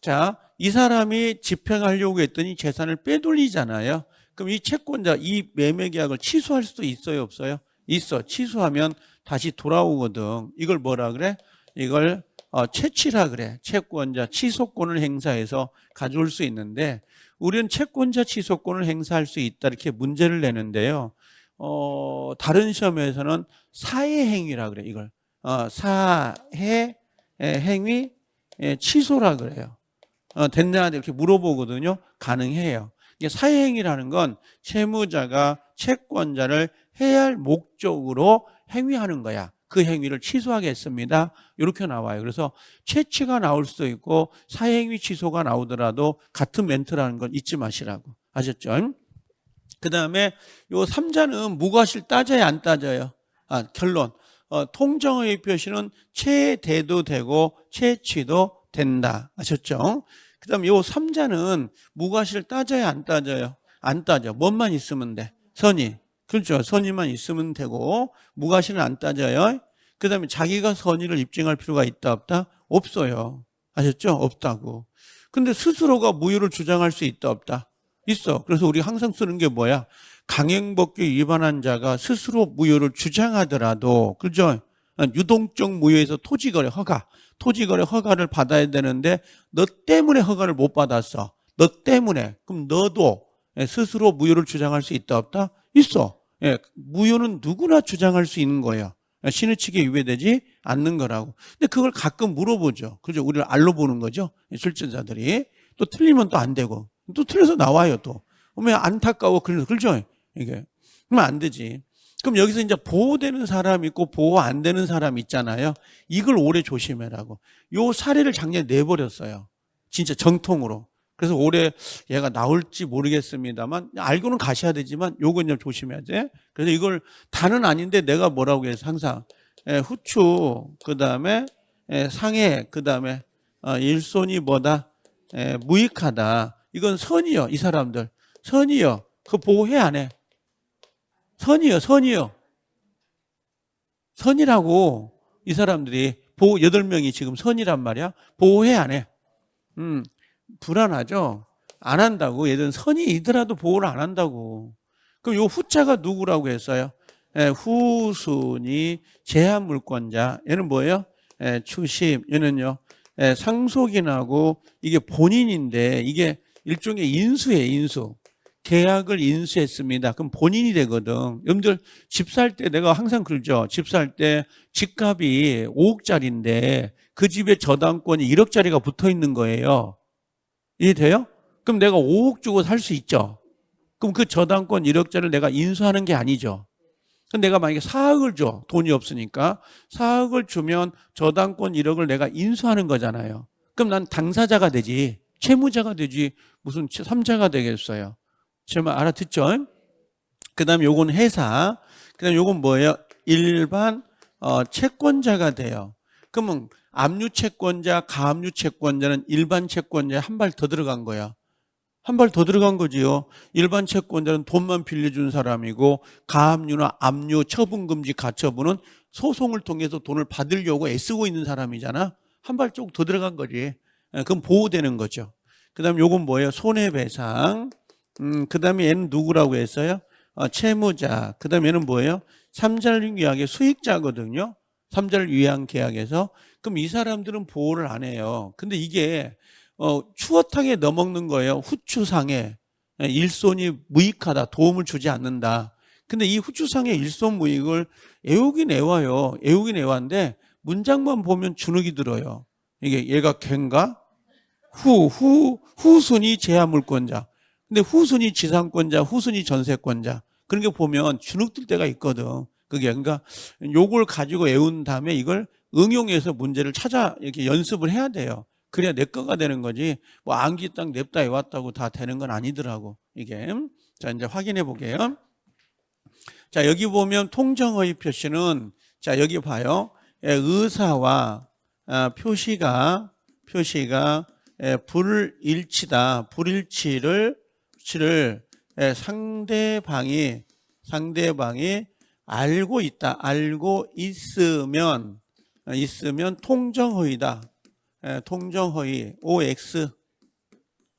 Speaker 1: 자, 이 사람이 집행하려고 했더니 재산을 빼돌리잖아요. 그럼 이 채권자 이 매매 계약을 취소할 수도 있어요, 없어요? 있어. 취소하면 다시 돌아오거든. 이걸 뭐라 그래? 이걸 채취라 그래. 채권자 취소권을 행사해서 가져올 수 있는데 우리는 채권자 취소권을 행사할 수 있다 이렇게 문제를 내는데요. 다른 시험에서는 사회 행위라 그래. 이걸 사회 행위 취소라 그래요. 됐냐 이렇게 물어보거든요. 가능해요. 이게 사회 행위라는 건 채무자가 채권자를 해야 할 목적으로 행위하는 거야. 그 행위를 취소하겠습니다. 이렇게 나와요. 그래서 채취가 나올 수도 있고 사행위 취소가 나오더라도 같은 멘트라는 건 잊지 마시라고. 아셨죠? 그 다음에 요 3자는 무과실 따져야 안 따져요? 결론. 통정의 표시는 채대도 되고 채취도 된다. 아셨죠? 그 다음에 요 3자는 무과실 따져야 안 따져요? 안 따져. 뭔만 있으면 돼? 선의. 그렇죠. 선의만 있으면 되고 무과실은 안 따져요. 그 다음에 자기가 선의를 입증할 필요가 있다 없다? 없어요. 아셨죠? 없다고. 근데 스스로가 무효를 주장할 수 있다 없다? 있어. 그래서 우리 항상 쓰는 게 뭐야? 강행법규 위반한 자가 스스로 무효를 주장하더라도 그렇죠? 유동적 무효에서 토지거래 허가, 토지거래 허가를 받아야 되는데 너 때문에 허가를 못 받았어. 너 때문에. 그럼 너도 스스로 무효를 주장할 수 있다 없다? 있어. 예, 무효는 누구나 주장할 수 있는 거예요. 신의칙에 위배되지 않는 거라고. 근데 그걸 가끔 물어보죠. 그죠? 우리를 알로 보는 거죠. 출전자들이. 또 틀리면 또 안 되고. 또 틀려서 나와요, 또. 그러면 안타까워. 그렇죠? 이게. 그러면 안 되지. 그럼 여기서 이제 보호되는 사람 있고 보호 안 되는 사람 있잖아요. 이걸 올해 조심해라고. 요 사례를 작년에 내버렸어요. 진짜 정통으로. 그래서 올해 얘가 나올지 모르겠습니다만 알고는 가셔야 되지만 요건 좀 조심해야 돼. 그래서 이걸 다는 아닌데 내가 뭐라고 해서 항상 후추 그다음에 상해 그다음에 일손이 뭐다 무익하다. 이건 선이요. 이 사람들 선이요. 그 보호해 안 해? 선이요. 선이요. 선이라고 이 사람들이 보호 8명이 지금 선이란 말이야. 보호해 안 해? 불안하죠? 안 한다고. 얘들은 선의이더라도 보호를 안 한다고. 그럼 요 후자가 누구라고 했어요? 후순위 제한물권자. 얘는 뭐예요? 추심. 얘는요. 상속인하고 이게 본인인데 이게 일종의 인수예요. 인수. 계약을 인수했습니다. 그럼 본인이 되거든. 여러분들 집 살 때 내가 항상 그러죠. 집 살 때 집값이 5억짜리인데 그 집에 저당권이 1억짜리가 붙어 있는 거예요. 이해돼요? 그럼 내가 5억 주고 살 수 있죠. 그럼 그 저당권 1억짜리를 내가 인수하는 게 아니죠. 그럼 내가 만약에 4억을 줘. 돈이 없으니까. 4억을 주면 저당권 1억을 내가 인수하는 거잖아요. 그럼 난 당사자가 되지. 채무자가 되지. 무슨 3자가 되겠어요. 제 말 알아듣죠? 그 다음에 요건 회사. 그 다음에 요건 뭐예요? 일반 채권자가 돼요. 그러면 압류채권자, 가압류채권자는 일반 채권자에 한 발 더 들어간 거야. 한 발 더 들어간 거지요. 일반 채권자는 돈만 빌려준 사람이고 가압류나 압류, 처분금지, 가처분은 소송을 통해서 돈을 받으려고 애쓰고 있는 사람이잖아. 한 발 쪽 더 들어간 거지. 그럼 보호되는 거죠. 그 다음에 요건 뭐예요? 손해배상. 그 다음에 얘는 누구라고 했어요? 채무자. 그 다음에 얘는 뭐예요? 삼자를 위약의 수익자거든요. 삼자를 위한 계약에서. 그럼 이 사람들은 보호를 안 해요. 근데 이게 추어탕에 넣어먹는 거예요. 후추상에 일손이 무익하다, 도움을 주지 않는다. 근데 이 후추상의 일손무익을 애우긴 애와요. 애우긴 애완데 문장만 보면 주눅이 들어요. 이게 얘가 걘가? 후순위 제한물권자. 근데 후순위 지상권자, 후순위 전세권자. 그런 게 보면 주눅 들 때가 있거든. 그게 그러니까 요걸 가지고 애운 다음에 이걸 응용해서 문제를 찾아 이렇게 연습을 해야 돼요. 그래야 내 거가 되는 거지. 뭐 암기 딱 냅다 외웠다고 다 되는 건 아니더라고. 이게. 자, 이제 확인해 볼게요. 자, 여기 보면 통정어휘 표시는 자, 여기 봐요. 의사와 표시가 불일치다. 불일치를 상대방이 알고 있다. 알고 있으면 통정허위다. 통정허위 OX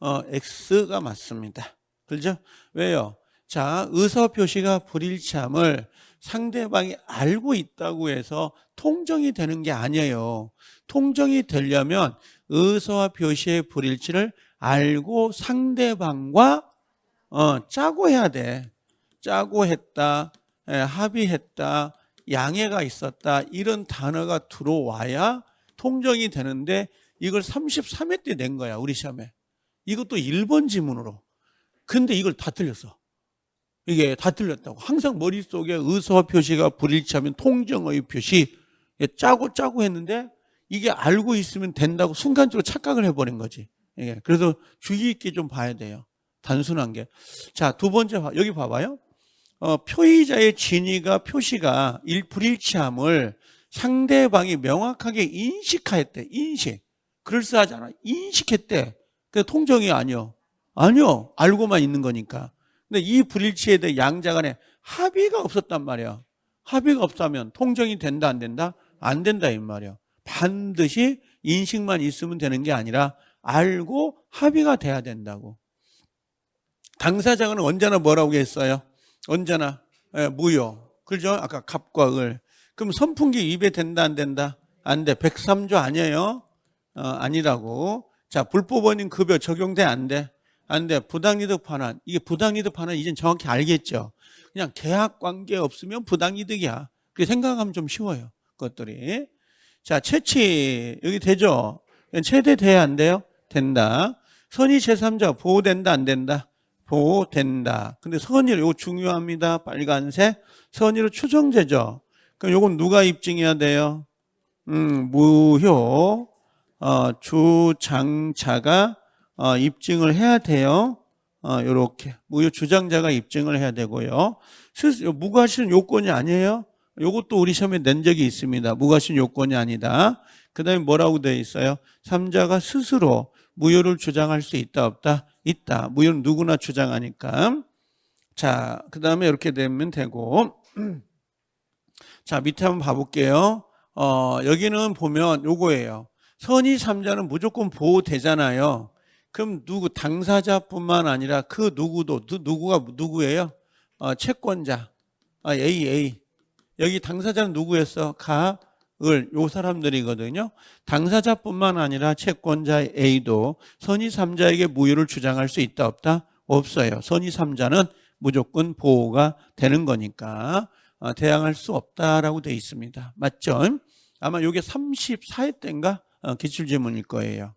Speaker 1: X가 맞습니다. 그렇죠? 왜요? 자, 의사표시가 불일치함을 상대방이 알고 있다고 해서 통정이 되는 게 아니에요. 통정이 되려면 의사와 표시의 불일치를 알고 상대방과 짜고 해야 돼. 짜고 했다, 합의했다, 양해가 있었다, 이런 단어가 들어와야 통정이 되는데 이걸 33회 때 낸 거야, 우리 시험에. 이것도 1번 지문으로. 근데 이걸 다 틀렸어. 이게 다 틀렸다고. 항상 머릿속에 의사와 표시가 불일치하면 통정어휘 표시 짜고 했는데 이게 알고 있으면 된다고 순간적으로 착각을 해버린 거지. 이게. 그래서 주의 있게 좀 봐야 돼요. 단순한 게. 자, 두 번째, 여기 봐봐요. 표의자의 진위가 표시가 불일치함을 상대방이 명확하게 인식하였대. 인식. 그럴싸하잖아. 인식했대. 그 통정이 아니요. 알고만 있는 거니까. 근데 이 불일치에 대해 양자 간에 합의가 없었단 말이야. 합의가 없다면 통정이 된다, 안 된다? 안 된다, 이 말이야. 반드시 인식만 있으면 되는 게 아니라 알고 합의가 돼야 된다고. 당사자는 언제나 뭐라고 했어요? 언제나 무효. 그죠? 아까 갑과 을. 그럼 선풍기 입에 된다, 안 된다? 안 돼. 103조 아니에요? 아니라고. 자, 불법원인 급여 적용돼, 안 돼? 안 돼. 부당이득 반환. 이게 부당이득 반환 이젠 정확히 알겠죠? 그냥 계약 관계 없으면 부당이득이야. 그렇게 생각하면 좀 쉬워요. 그것들이. 자, 채취. 여기 되죠? 최대 돼야 안 돼요? 된다. 선의 제3자 보호된다, 안 된다? 보호된다. 근데 선의로, 이거 중요합니다. 빨간색. 선의로 추정제죠. 그럼 요건 누가 입증해야 돼요? 무효. 주장자가 입증을 해야 돼요. 요렇게. 무효 주장자가 입증을 해야 되고요. 무과실은 요건이 아니에요. 요것도 우리 시험에 낸 적이 있습니다. 무과실은 요건이 아니다. 그 다음에 뭐라고 되어 있어요? 3자가 스스로 무효를 주장할 수 있다, 없다? 있다. 무효는 누구나 주장하니까. 자, 그 다음에 이렇게 되면 되고. 자, 밑에 한번 봐볼게요. 여기는 보면 요거예요. 선의 3자는 무조건 보호되잖아요. 그럼 당사자뿐만 아니라 그 누구도, 누구가 누구예요? 채권자. A. 여기 당사자는 누구였어? 요 사람들이거든요. 당사자뿐만 아니라 채권자 A도 선의 3자에게 무효를 주장할 수 있다, 없다? 없어요. 선의 3자는 무조건 보호가 되는 거니까 대항할 수 없다라고 되어 있습니다. 맞죠? 아마 이게 34회 때인가 기출지문일 거예요.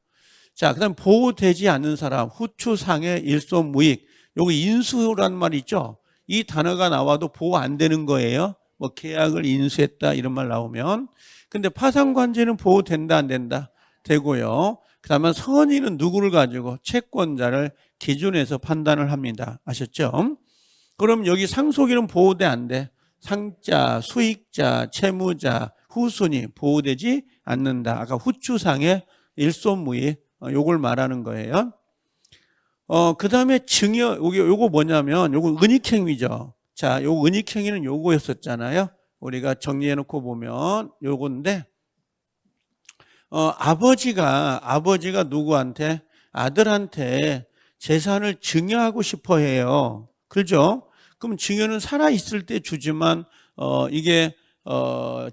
Speaker 1: 자, 그다음 보호되지 않는 사람, 후추상해 일손무익. 요거 인수란 말 있죠? 이 단어가 나와도 보호 안 되는 거예요. 뭐 계약을 인수했다 이런 말 나오면. 근데 파산관계는 보호된다, 안 된다? 되고요. 그다음에 선의는 누구를 가지고? 채권자를 기준해서 판단을 합니다. 아셨죠? 그럼 여기 상속인은 보호돼, 안 돼? 상자, 수익자, 채무자, 후순위 보호되지 않는다. 아까 후추상의 일손무익 요걸 말하는 거예요. 그 다음에 증여, 요거 뭐냐면 요거 은닉행위죠. 자, 요 은닉행위는 요거였었잖아요. 우리가 정리해놓고 보면 요건데, 아버지가 누구한테? 아들한테 재산을 증여하고 싶어 해요. 그렇죠? 그럼 증여는 살아있을 때 주지만, 이게,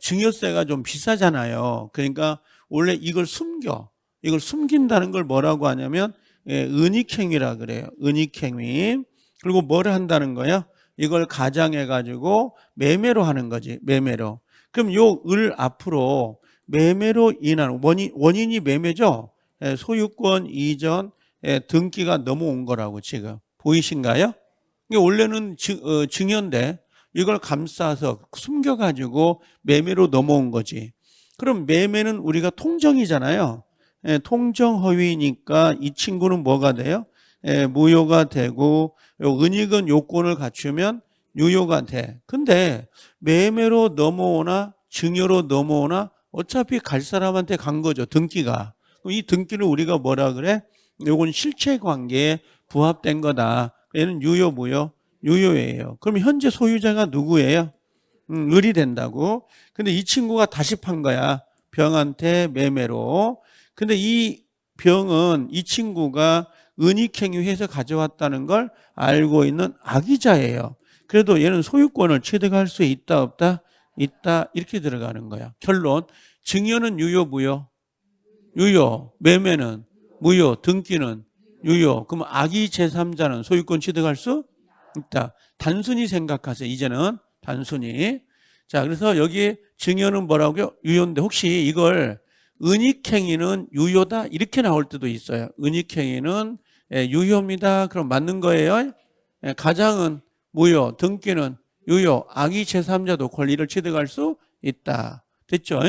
Speaker 1: 증여세가 좀 비싸잖아요. 그러니까 원래 이걸 숨겨. 이걸 숨긴다는 걸 뭐라고 하냐면 은닉행위라 그래요. 은닉행위. 그리고 뭘 한다는 거야? 이걸 가장해가지고 매매로 하는 거지. 매매로. 그럼 요 을 앞으로 매매로 인한 원인이 매매죠. 소유권 이전 등기가 넘어온 거라고 지금 보이신가요? 이게 원래는 증여인데 이걸 감싸서 숨겨가지고 매매로 넘어온 거지. 그럼 매매는 우리가 통정이잖아요. 통정허위니까 이 친구는 뭐가 돼요? 무효가 되고 은닉은 요건을 갖추면 유효가 돼. 근데 매매로 넘어오나 증여로 넘어오나 어차피 갈 사람한테 간 거죠. 등기가. 그럼 이 등기를 우리가 뭐라 그래? 요건 실체관계에 부합된 거다. 얘는 유효 무효? 유효예요. 그럼 현재 소유자가 누구예요? 을이 된다고. 근데 이 친구가 다시 판 거야. 병한테 매매로. 근데 이 병은 이 친구가 은닉행위해서 가져왔다는 걸 알고 있는 악의자예요. 그래도 얘는 소유권을 취득할 수 있다 없다? 있다 이렇게 들어가는 거야. 결론 증여는 유효 무효? 유효. 매매는 무효. 등기는 유효. 그럼 악의 제3자는 소유권 취득할 수 있다. 단순히 생각하세요. 이제는 단순히. 자, 그래서 여기 증여는 뭐라고요? 유효인데 혹시 이걸 은닉행위는 유효다 이렇게 나올 때도 있어요. 은닉행위는 유효입니다. 그럼 맞는 거예요? 가장은 무효, 등기는 유효, 악의 제3자도 권리를 취득할 수 있다. 됐죠?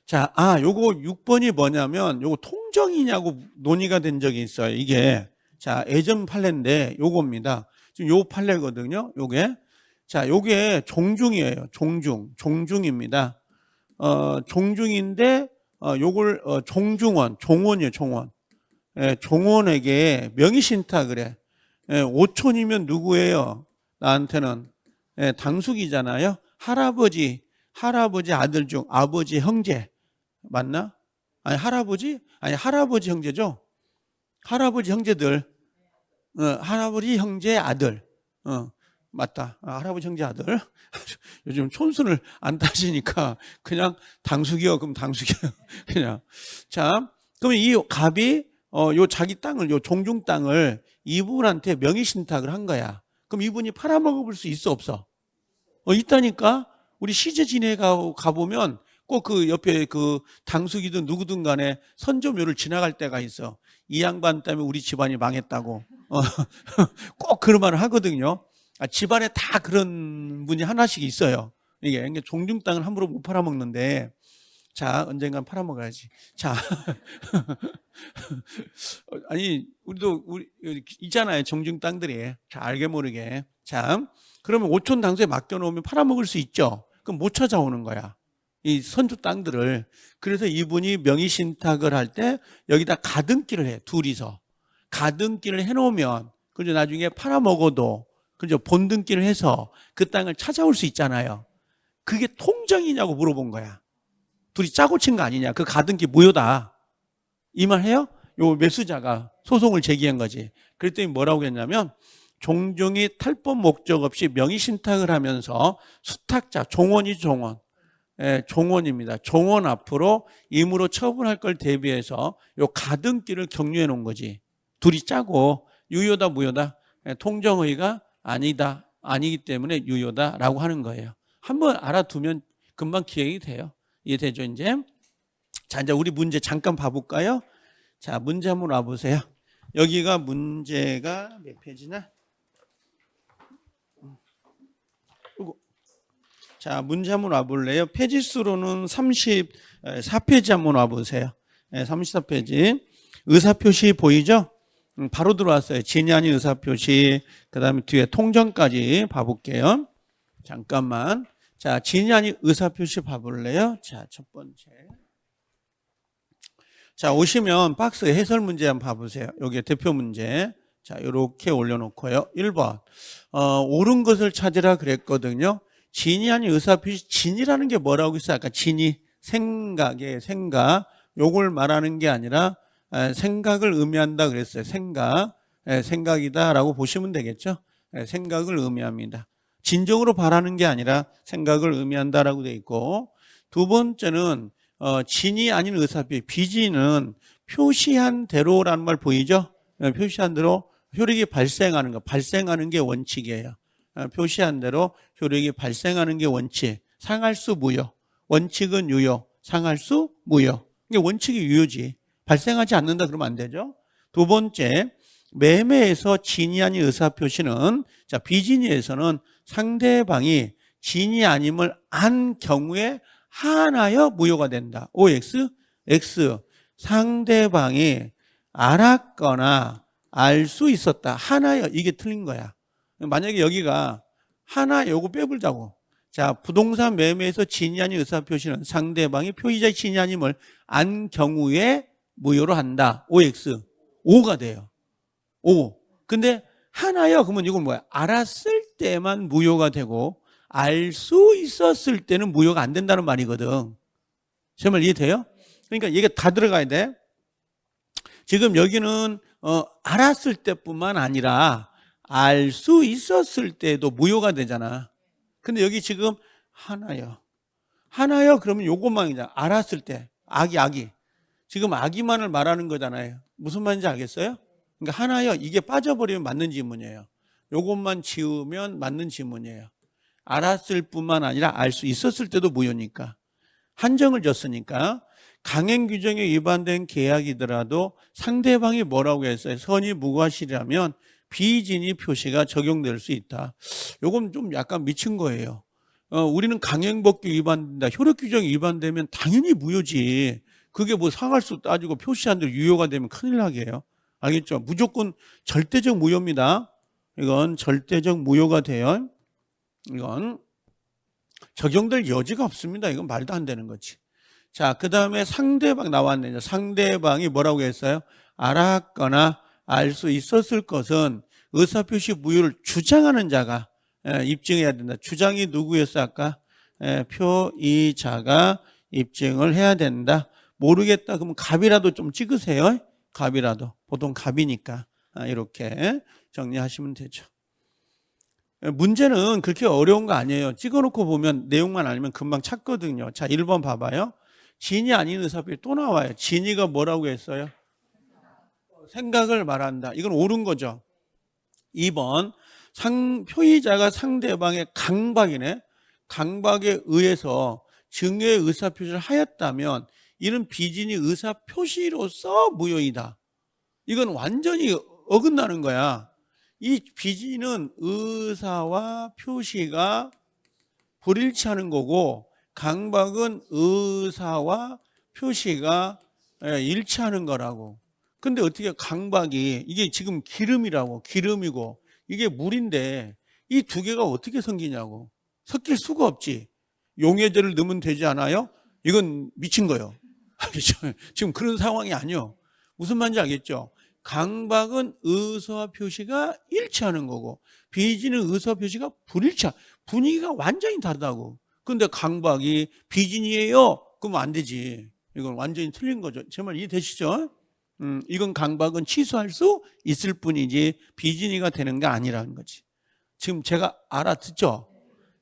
Speaker 1: 자, 요거 6번이 뭐냐면 요거 통정이냐고 논의가 된 적이 있어요. 이게 자, 예전 판례인데 요겁니다. 지금 요 판례거든요. 요게 자, 요게 종중이에요. 종중입니다. 종중인데 요걸 종원이에요. 종원. 종원에게 명의신탁을 해. 5촌이면 누구예요? 나한테는 당숙이잖아요. 할아버지 아들 중 아버지 형제 맞나? 아니 할아버지 형제죠. 할아버지 형제들. 할아버지 형제 아들. 맞다. 할아버지 형제 아들. 요즘 촌순을 안 따지니까 그냥 당숙이요. 그럼 당숙이요. 그냥. 자, 그러면 이 갑이 요 자기 땅을 요 종중 땅을 이분한테 명의신탁을 한 거야. 그럼 이분이 팔아먹을 수 있어 없어? 있다니까. 우리 시제 지내 가보면 꼭 그 옆에 그 당숙이든 누구든 간에 선조묘를 지나갈 때가 있어. 이 양반 때문에 우리 집안이 망했다고. 꼭 그런 말을 하거든요. 집안에 다 그런 분이 하나씩 있어요. 이게 종중 땅을 함부로 못 팔아먹는데, 자, 언젠간 팔아먹어야지. 자, 아니, 우리 있잖아요. 종중 땅들이. 자, 알게 모르게. 자, 그러면 오촌 당수에 맡겨놓으면 팔아먹을 수 있죠. 그럼 못 찾아오는 거야. 이 선조 땅들을. 그래서 이분이 명의신탁을 할 때 여기다 가등기를 해. 둘이서. 가등기를 해놓으면, 그죠? 나중에 팔아먹어도, 그죠? 본등기를 해서 그 땅을 찾아올 수 있잖아요. 그게 통정이냐고 물어본 거야. 둘이 짜고 친 거 아니냐. 그 가등기 무효다. 이 말 해요? 요 매수자가 소송을 제기한 거지. 그랬더니 뭐라고 했냐면 종종이 탈법 목적 없이 명의신탁을 하면서 수탁자, 종원이 종원. 종원입니다. 종원 앞으로 임으로 처분할 걸 대비해서 요 가등기를 격려해 놓은 거지. 둘이 짜고 유효다 무효다? 통정의가 아니기 때문에 유효다라고 하는 거예요. 한번 알아두면 금방 기억이 돼요. 이해되죠, 이제? 자, 이제 우리 문제 잠깐 봐볼까요? 자, 문제 한번 와보세요. 여기가 문제가 몇 페이지나? 자, 문제 한번 와볼래요? 페이지 수로는 34페이지 한번 와보세요. 34페이지. 의사표시 보이죠? 바로 들어왔어요. 진이 아닌 의사표시. 그 다음에 뒤에 통정까지 봐볼게요. 잠깐만. 자, 진이 아닌 의사표시 봐볼래요? 자, 첫 번째. 자, 오시면 박스 해설 문제 한번 봐보세요. 여기 대표 문제. 자, 이렇게 올려놓고요. 1번. 옳은 것을 찾으라 그랬거든요. 진이 아닌 의사표시. 진이라는 게 뭐라고 했어요? 아까 진이 생각이에요. 생각. 요걸 말하는 게 아니라 생각을 의미한다 그랬어요. 생각이다라고 보시면 되겠죠. 생각을 의미합니다. 진정으로 바라는 게 아니라 생각을 의미한다라고 돼 있고, 두 번째는 진이 아닌 의사표시. 비진은 표시한 대로라는 말 보이죠? 표시한 대로 효력이 발생하는 거. 발생하는 게 원칙이에요. 표시한 대로 효력이 발생하는 게 원칙. 상할수 무효. 원칙은 유효. 상할수 무효. 이게 원칙이 유효지. 발생하지 않는다 그러면 안 되죠. 두 번째, 매매에서 진이 아닌 의사표시는, 자, 비진이에서는 상대방이 진이 아님을 안 경우에 한하여 무효가 된다. OX, X. 상대방이 알았거나 알 수 있었다. 한하여. 이게 틀린 거야. 만약에 여기가 하나 요거 빼불자고. 자, 부동산 매매에서 진이 아닌 의사표시는 상대방이 표의자의 진이 아님을 안 경우에 무효로 한다. OX. 5가 돼요. 5. 근데 하나요? 그러면 이건 뭐야? 알았을 때만 무효가 되고 알 수 있었을 때는 무효가 안 된다는 말이거든. 제 말 이해돼요? 그러니까 이게 다 들어가야 돼. 지금 여기는 알았을 때뿐만 아니라 알 수 있었을 때도 무효가 되잖아. 근데 여기 지금 하나요. 하나요? 그러면 요것만 이제 알았을 때 아기. 지금 아기만을 말하는 거잖아요. 무슨 말인지 알겠어요? 그러니까 하나요. 이게 빠져버리면 맞는 지문이에요. 요것만 지우면 맞는 지문이에요. 알았을 뿐만 아니라 알 수 있었을 때도 무효니까. 한정을 줬으니까. 강행 규정에 위반된 계약이더라도 상대방이 뭐라고 했어요? 선이 무과실이라면 비진이 표시가 적용될 수 있다. 요건 좀 약간 미친 거예요. 우리는 강행법규 위반된다. 효력규정이 위반되면 당연히 무효지. 그게 뭐 상할수 따지고 표시한 대로 유효가 되면 큰일 나게요. 알겠죠? 무조건 절대적 무효입니다. 이건 절대적 무효가 돼요. 이건 적용될 여지가 없습니다. 이건 말도 안 되는 거지. 자, 그 다음에 상대방 나왔네요. 상대방이 뭐라고 했어요? 알았거나 알 수 있었을 것은 의사표시 무효를 주장하는 자가 입증해야 된다. 주장이 누구였어 아까? 표의자가 입증을 해야 된다. 모르겠다 그러면 갑이라도 좀 찍으세요. 갑이라도. 보통 갑이니까. 이렇게 정리하시면 되죠. 문제는 그렇게 어려운 거 아니에요. 찍어놓고 보면 내용만 알면 금방 찾거든요. 자, 1번 봐봐요. 진이 아닌 의사표시 또 나와요. 진이가 뭐라고 했어요? 생각을 말한다. 이건 옳은 거죠. 2번 표의자가 상대방의 강박이네. 강박에 의해서 증여의 의사표시를 하였다면 이는 비진이 의사표시로서 무효이다. 이건 완전히 어긋나는 거야. 이 비진은 의사와 표시가 불일치하는 거고 강박은 의사와 표시가 일치하는 거라고. 근데 어떻게 강박이 이게 지금 기름이고 이게 물인데 이 두 개가 어떻게 생기냐고. 섞일 수가 없지. 용해제를 넣으면 되지 않아요? 이건 미친 거예요. 알겠죠? 지금 그런 상황이 아니요. 무슨 말인지 알겠죠? 강박은 의사와 표시가 일치하는 거고 비진은 의사와 표시가 불일치하. 분위기가 완전히 다르다고. 근데 강박이 비진이에요? 그러면 안 되지. 이건 완전히 틀린 거죠. 제 말 이해되시죠? 이건 강박은 취소할 수 있을 뿐이지 비진이가 되는 게 아니라는 거지. 지금 제가 알아듣죠?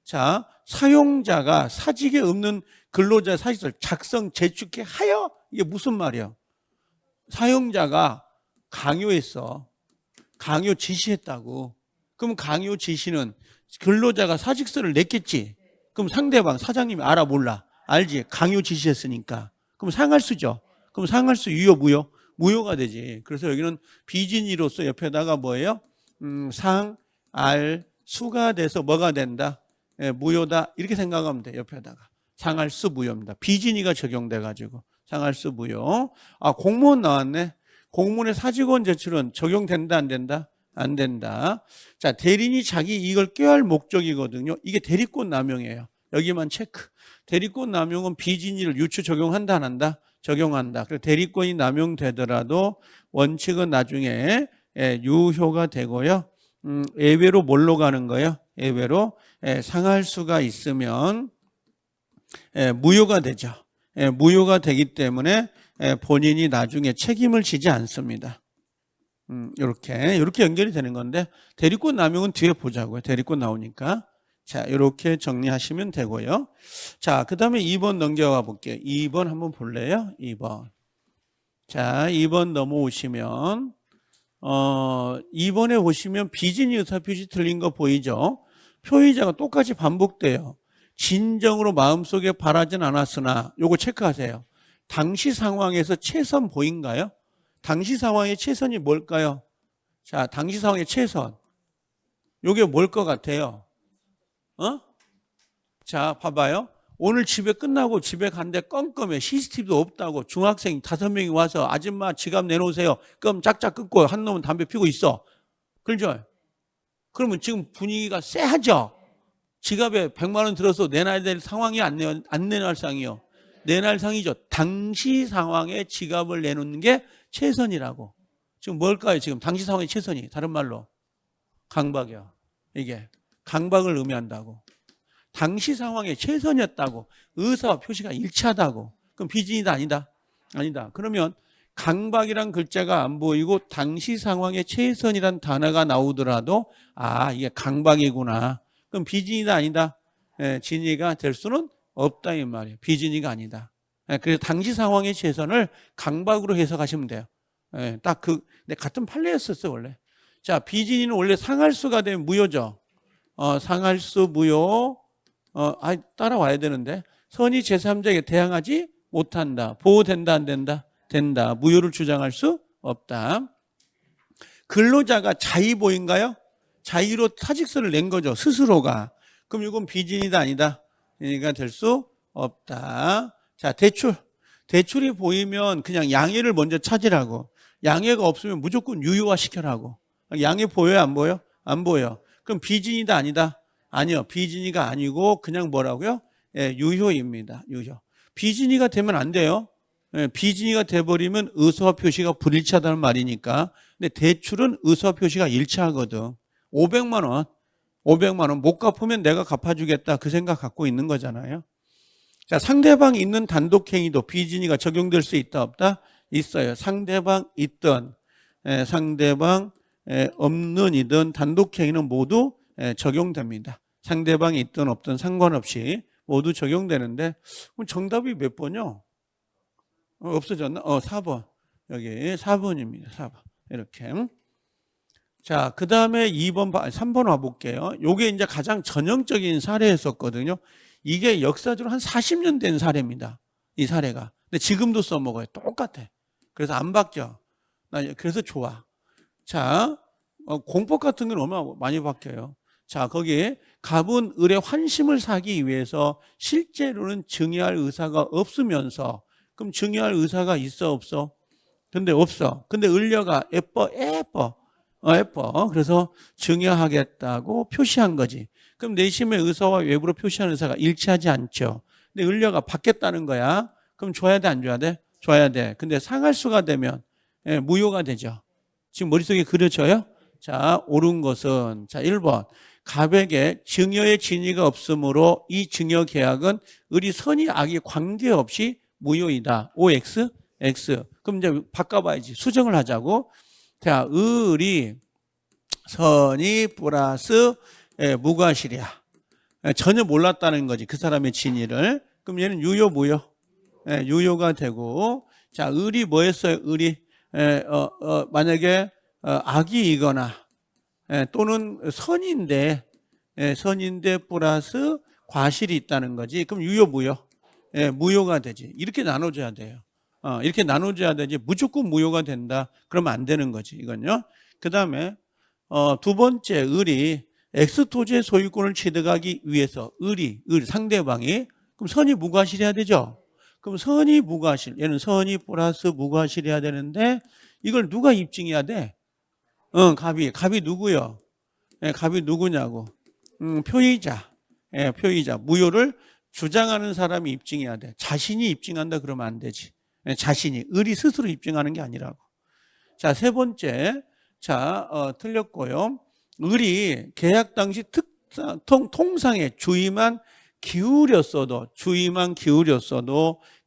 Speaker 1: 자, 사용자가 사직에 없는 근로자 사직서를 작성, 제출케 하여? 이게 무슨 말이야? 사용자가 강요했어. 강요 지시했다고. 그럼 강요 지시는 근로자가 사직서를 냈겠지. 그럼 상대방 사장님이 알아 몰라? 알지? 강요 지시했으니까. 그럼 상할수죠. 그럼 상할수 유효 무효? 무효가 되지. 그래서 여기는 비진이로서 옆에다가 뭐예요? 상, 알, 수가 돼서 뭐가 된다? 무효다. 이렇게 생각하면 돼. 옆에다가. 상할수 무효입니다. 비진이가 적용돼가지고. 상할수 무효. 아, 공무원 나왔네. 공무원의 사직원 제출은 적용된다 안 된다? 안 된다. 자, 대리인이 자기 이익을 꾀할 목적이거든요. 이게 대리권 남용이에요. 여기만 체크. 대리권 남용은 비진이를 유추 적용한다 안 한다? 적용한다. 그래서 대리권이 남용되더라도 원칙은 나중에 유효가 되고요. 예외로 뭘로 가는 거예요? 예외로 상할 수가 있으면 무효가 되죠. 무효가 되기 때문에 본인이 나중에 책임을 지지 않습니다. 이렇게 연결이 되는 건데 대리권 남용은 뒤에 보자고요. 대리권 나오니까. 자, 이렇게 정리하시면 되고요. 자, 그 다음에 2번 넘겨가 볼게요. 2번 한번 볼래요? 2번. 자, 2번 넘어오시면 2번에 보시면 비진이 의사표시 틀린 거 보이죠? 표의자가 똑같이 반복돼요. 진정으로 마음속에 바라진 않았으나 요거 체크하세요. 당시 상황에서 최선 보인가요? 당시 상황의 최선이 뭘까요? 자, 당시 상황의 최선. 요게 뭘 것 같아요? 자, 봐봐요. 오늘 집에 끝나고 집에 갔는데 껌껌해. CCTV도 없다고 중학생 5명이 와서 아줌마 지갑 내놓으세요. 껌 짝짝 끊고 한 놈은 담배 피고 있어. 그렇죠? 그러면 지금 분위기가 쎄하죠? 지갑에 100만 원 들어서 내놔야 될 상황이 안 내놔야 상이요. 내놔야 상이죠. 당시 상황에 지갑을 내놓는 게 최선이라고. 지금 뭘까요? 지금 당시 상황의 최선이. 다른 말로. 강박이요. 이게. 강박을 의미한다고. 당시 상황에 최선이었다고. 의사와 표시가 일치하다고. 그럼 비진이다 아니다? 아니다. 그러면 강박이란 글자가 안 보이고 당시 상황에 최선이란 단어가 나오더라도 아 이게 강박이구나. 그럼 비진이다 아니다? 예, 진이가 될 수는 없다 이 말이에요. 비진이가 아니다. 예, 그래서 당시 상황의 최선을 강박으로 해석하시면 돼요. 예, 딱 근데 같은 판례였었어 원래. 자 비진이는 원래 상할수가 되면 무효죠. 상할수 무효. 따라와야 되는데 선의 제3자에게 대항하지 못한다. 보호된다 안 된다? 된다. 무효를 주장할 수 없다. 근로자가 자의보인가요? 자의로 사직서를 낸 거죠. 스스로가. 그럼 이건 비진이다 아니다? 비진이가 될 수 없다. 자 대출. 대출이 보이면 그냥 양해를 먼저 찾으라고. 양해가 없으면 무조건 유효화 시켜라고. 양해 보여요 안 보여? 안 보여. 그럼 비진이다 아니다? 아니요. 비진이가 아니고 그냥 뭐라고요? 예, 유효입니다. 유효. 비진이가 되면 안 돼요. 예, 비진이가 돼버리면 의사와 표시가 불일치하다는 말이니까. 근데 대출은 의사와 표시가 일치하거든. 500만 원 못 갚으면 내가 갚아주겠다 그 생각 갖고 있는 거잖아요. 자, 상대방이 있는 단독행위도 비진이가 적용될 수 있다 없다? 있어요. 상대방 있든 상대방 없는 이든 단독행위는 모두 적용됩니다. 상대방이 있든 없든 상관없이 모두 적용되는데 그럼 정답이 몇 번이요? 없어졌나? 4번. 여기 4번입니다. 4번. 이렇게. 자, 그 다음에 3번 와볼게요. 요게 이제 가장 전형적인 사례였었거든요. 이게 역사적으로 한 40년 된 사례입니다. 이 사례가. 근데 지금도 써먹어요. 똑같아. 그래서 안 바뀌어. 그래서 좋아. 자, 공법 같은 건 얼마나 많이 바뀌어요. 자, 거기에 갑은 을의 환심을 사기 위해서 실제로는 증여할 의사가 없으면서 그럼 증여할 의사가 있어 없어? 근데 없어. 근데 을녀가 예뻐. 그래서 증여하겠다고 표시한 거지. 그럼 내심의 의사와 외부로 표시한 의사가 일치하지 않죠. 근데 을녀가 받겠다는 거야. 그럼 줘야 돼 안 줘야 돼? 줘야 돼. 근데 상할수가 되면 무효가 되죠. 지금 머릿속에 그려져요? 자, 옳은 것은 자 1번 갑에게 증여의 진위가 없으므로 이 증여 계약은 을이 선이 악이 관계없이 무효이다. OX? X. 그럼 이제 바꿔봐야지. 수정을 하자고. 자, 을이 선이 플러스 무과실이야. 전혀 몰랐다는 거지. 그 사람의 진위를. 그럼 얘는 유효 무효? 유효가 되고. 자, 을이 뭐 했어요? 을이 만약에 악이이거나 또는 선인데 플러스 과실이 있다는 거지. 그럼 유효 무효? 무효가 되지. 이렇게 나눠줘야 돼요. 이렇게 나눠줘야 되지. 무조건 무효가 된다. 그러면 안 되는 거지. 이건요. 그 다음에 두 번째 을이 X토지의 소유권을 취득하기 위해서 상대방이 그럼 선이 무과실해야 되죠. 그럼 선이 무과실. 얘는 선이 플러스 무과실해야 되는데 이걸 누가 입증해야 돼? 갑이 누구요? 갑이 누구냐고. 표의자. 표의자. 무효를 주장하는 사람이 입증해야 돼. 자신이 입증한다 그러면 안 되지. 자신이. 을이 스스로 입증하는 게 아니라고. 자, 세 번째. 자, 틀렸고요. 을이 계약 당시 통상에 주의만 기울였어도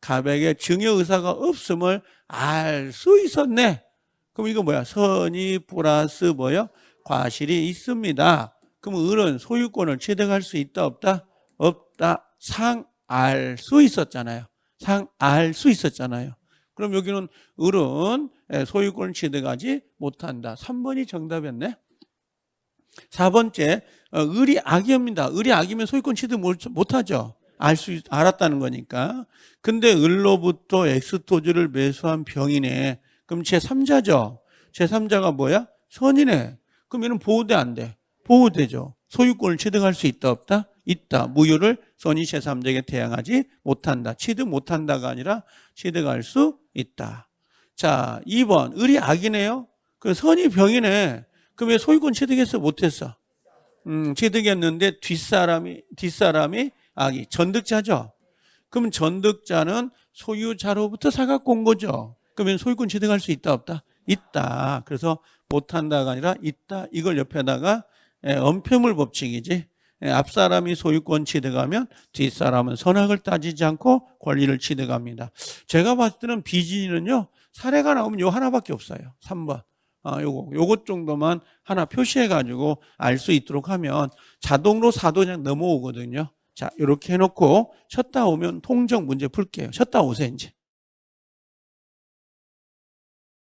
Speaker 1: 갑에게 증여 의사가 없음을 알 수 있었네. 그럼 이거 뭐야? 선이 플러스 뭐요? 과실이 있습니다. 그럼 을은 소유권을 취득할 수 있다 없다? 없다. 상알 수 있었잖아요. 상알 수 있었잖아요. 그럼 여기는 을은 소유권을 취득하지 못한다. 3번이 정답이었네. 4번째, 을이 악이옵니다. 을이 악이면 소유권 취득 못하죠. 알았다는 거니까. 근데 을로부터 엑스토즈를 매수한 병이네. 그럼 제3자죠. 제3자가 뭐야? 선이네. 그럼 얘는 보호돼 안 돼? 보호되죠. 소유권을 취득할 수 있다 없다? 있다. 무효를 선이 제3자에게 대항하지 못한다. 취득 못한다가 아니라 취득할 수 있다. 자, 2번. 을이 악이네요. 그 선이 병이네. 그럼 왜 소유권 취득했어? 못했어? 취득했는데 뒷사람이 악이 전득자죠. 그러면 전득자는 소유자로부터 사갖고 온 거죠. 그러면 소유권 취득할 수 있다 없다? 있다. 그래서 못한다가 아니라 있다. 이걸 옆에다가 엄폐물 법칙이지. 앞사람이 소유권 취득하면 뒷사람은 선악을 따지지 않고 권리를 취득합니다. 제가 봤을 때는 비진이는요, 사례가 나오면 요 하나밖에 없어요. 3번. 요것 정도만 하나 표시해가지고 알 수 있도록 하면 자동으로 사도 그냥 넘어오거든요. 자, 이렇게 해놓고 쉬었다 오면 통정 문제 풀게요. 쉬었다 오세요, 이제.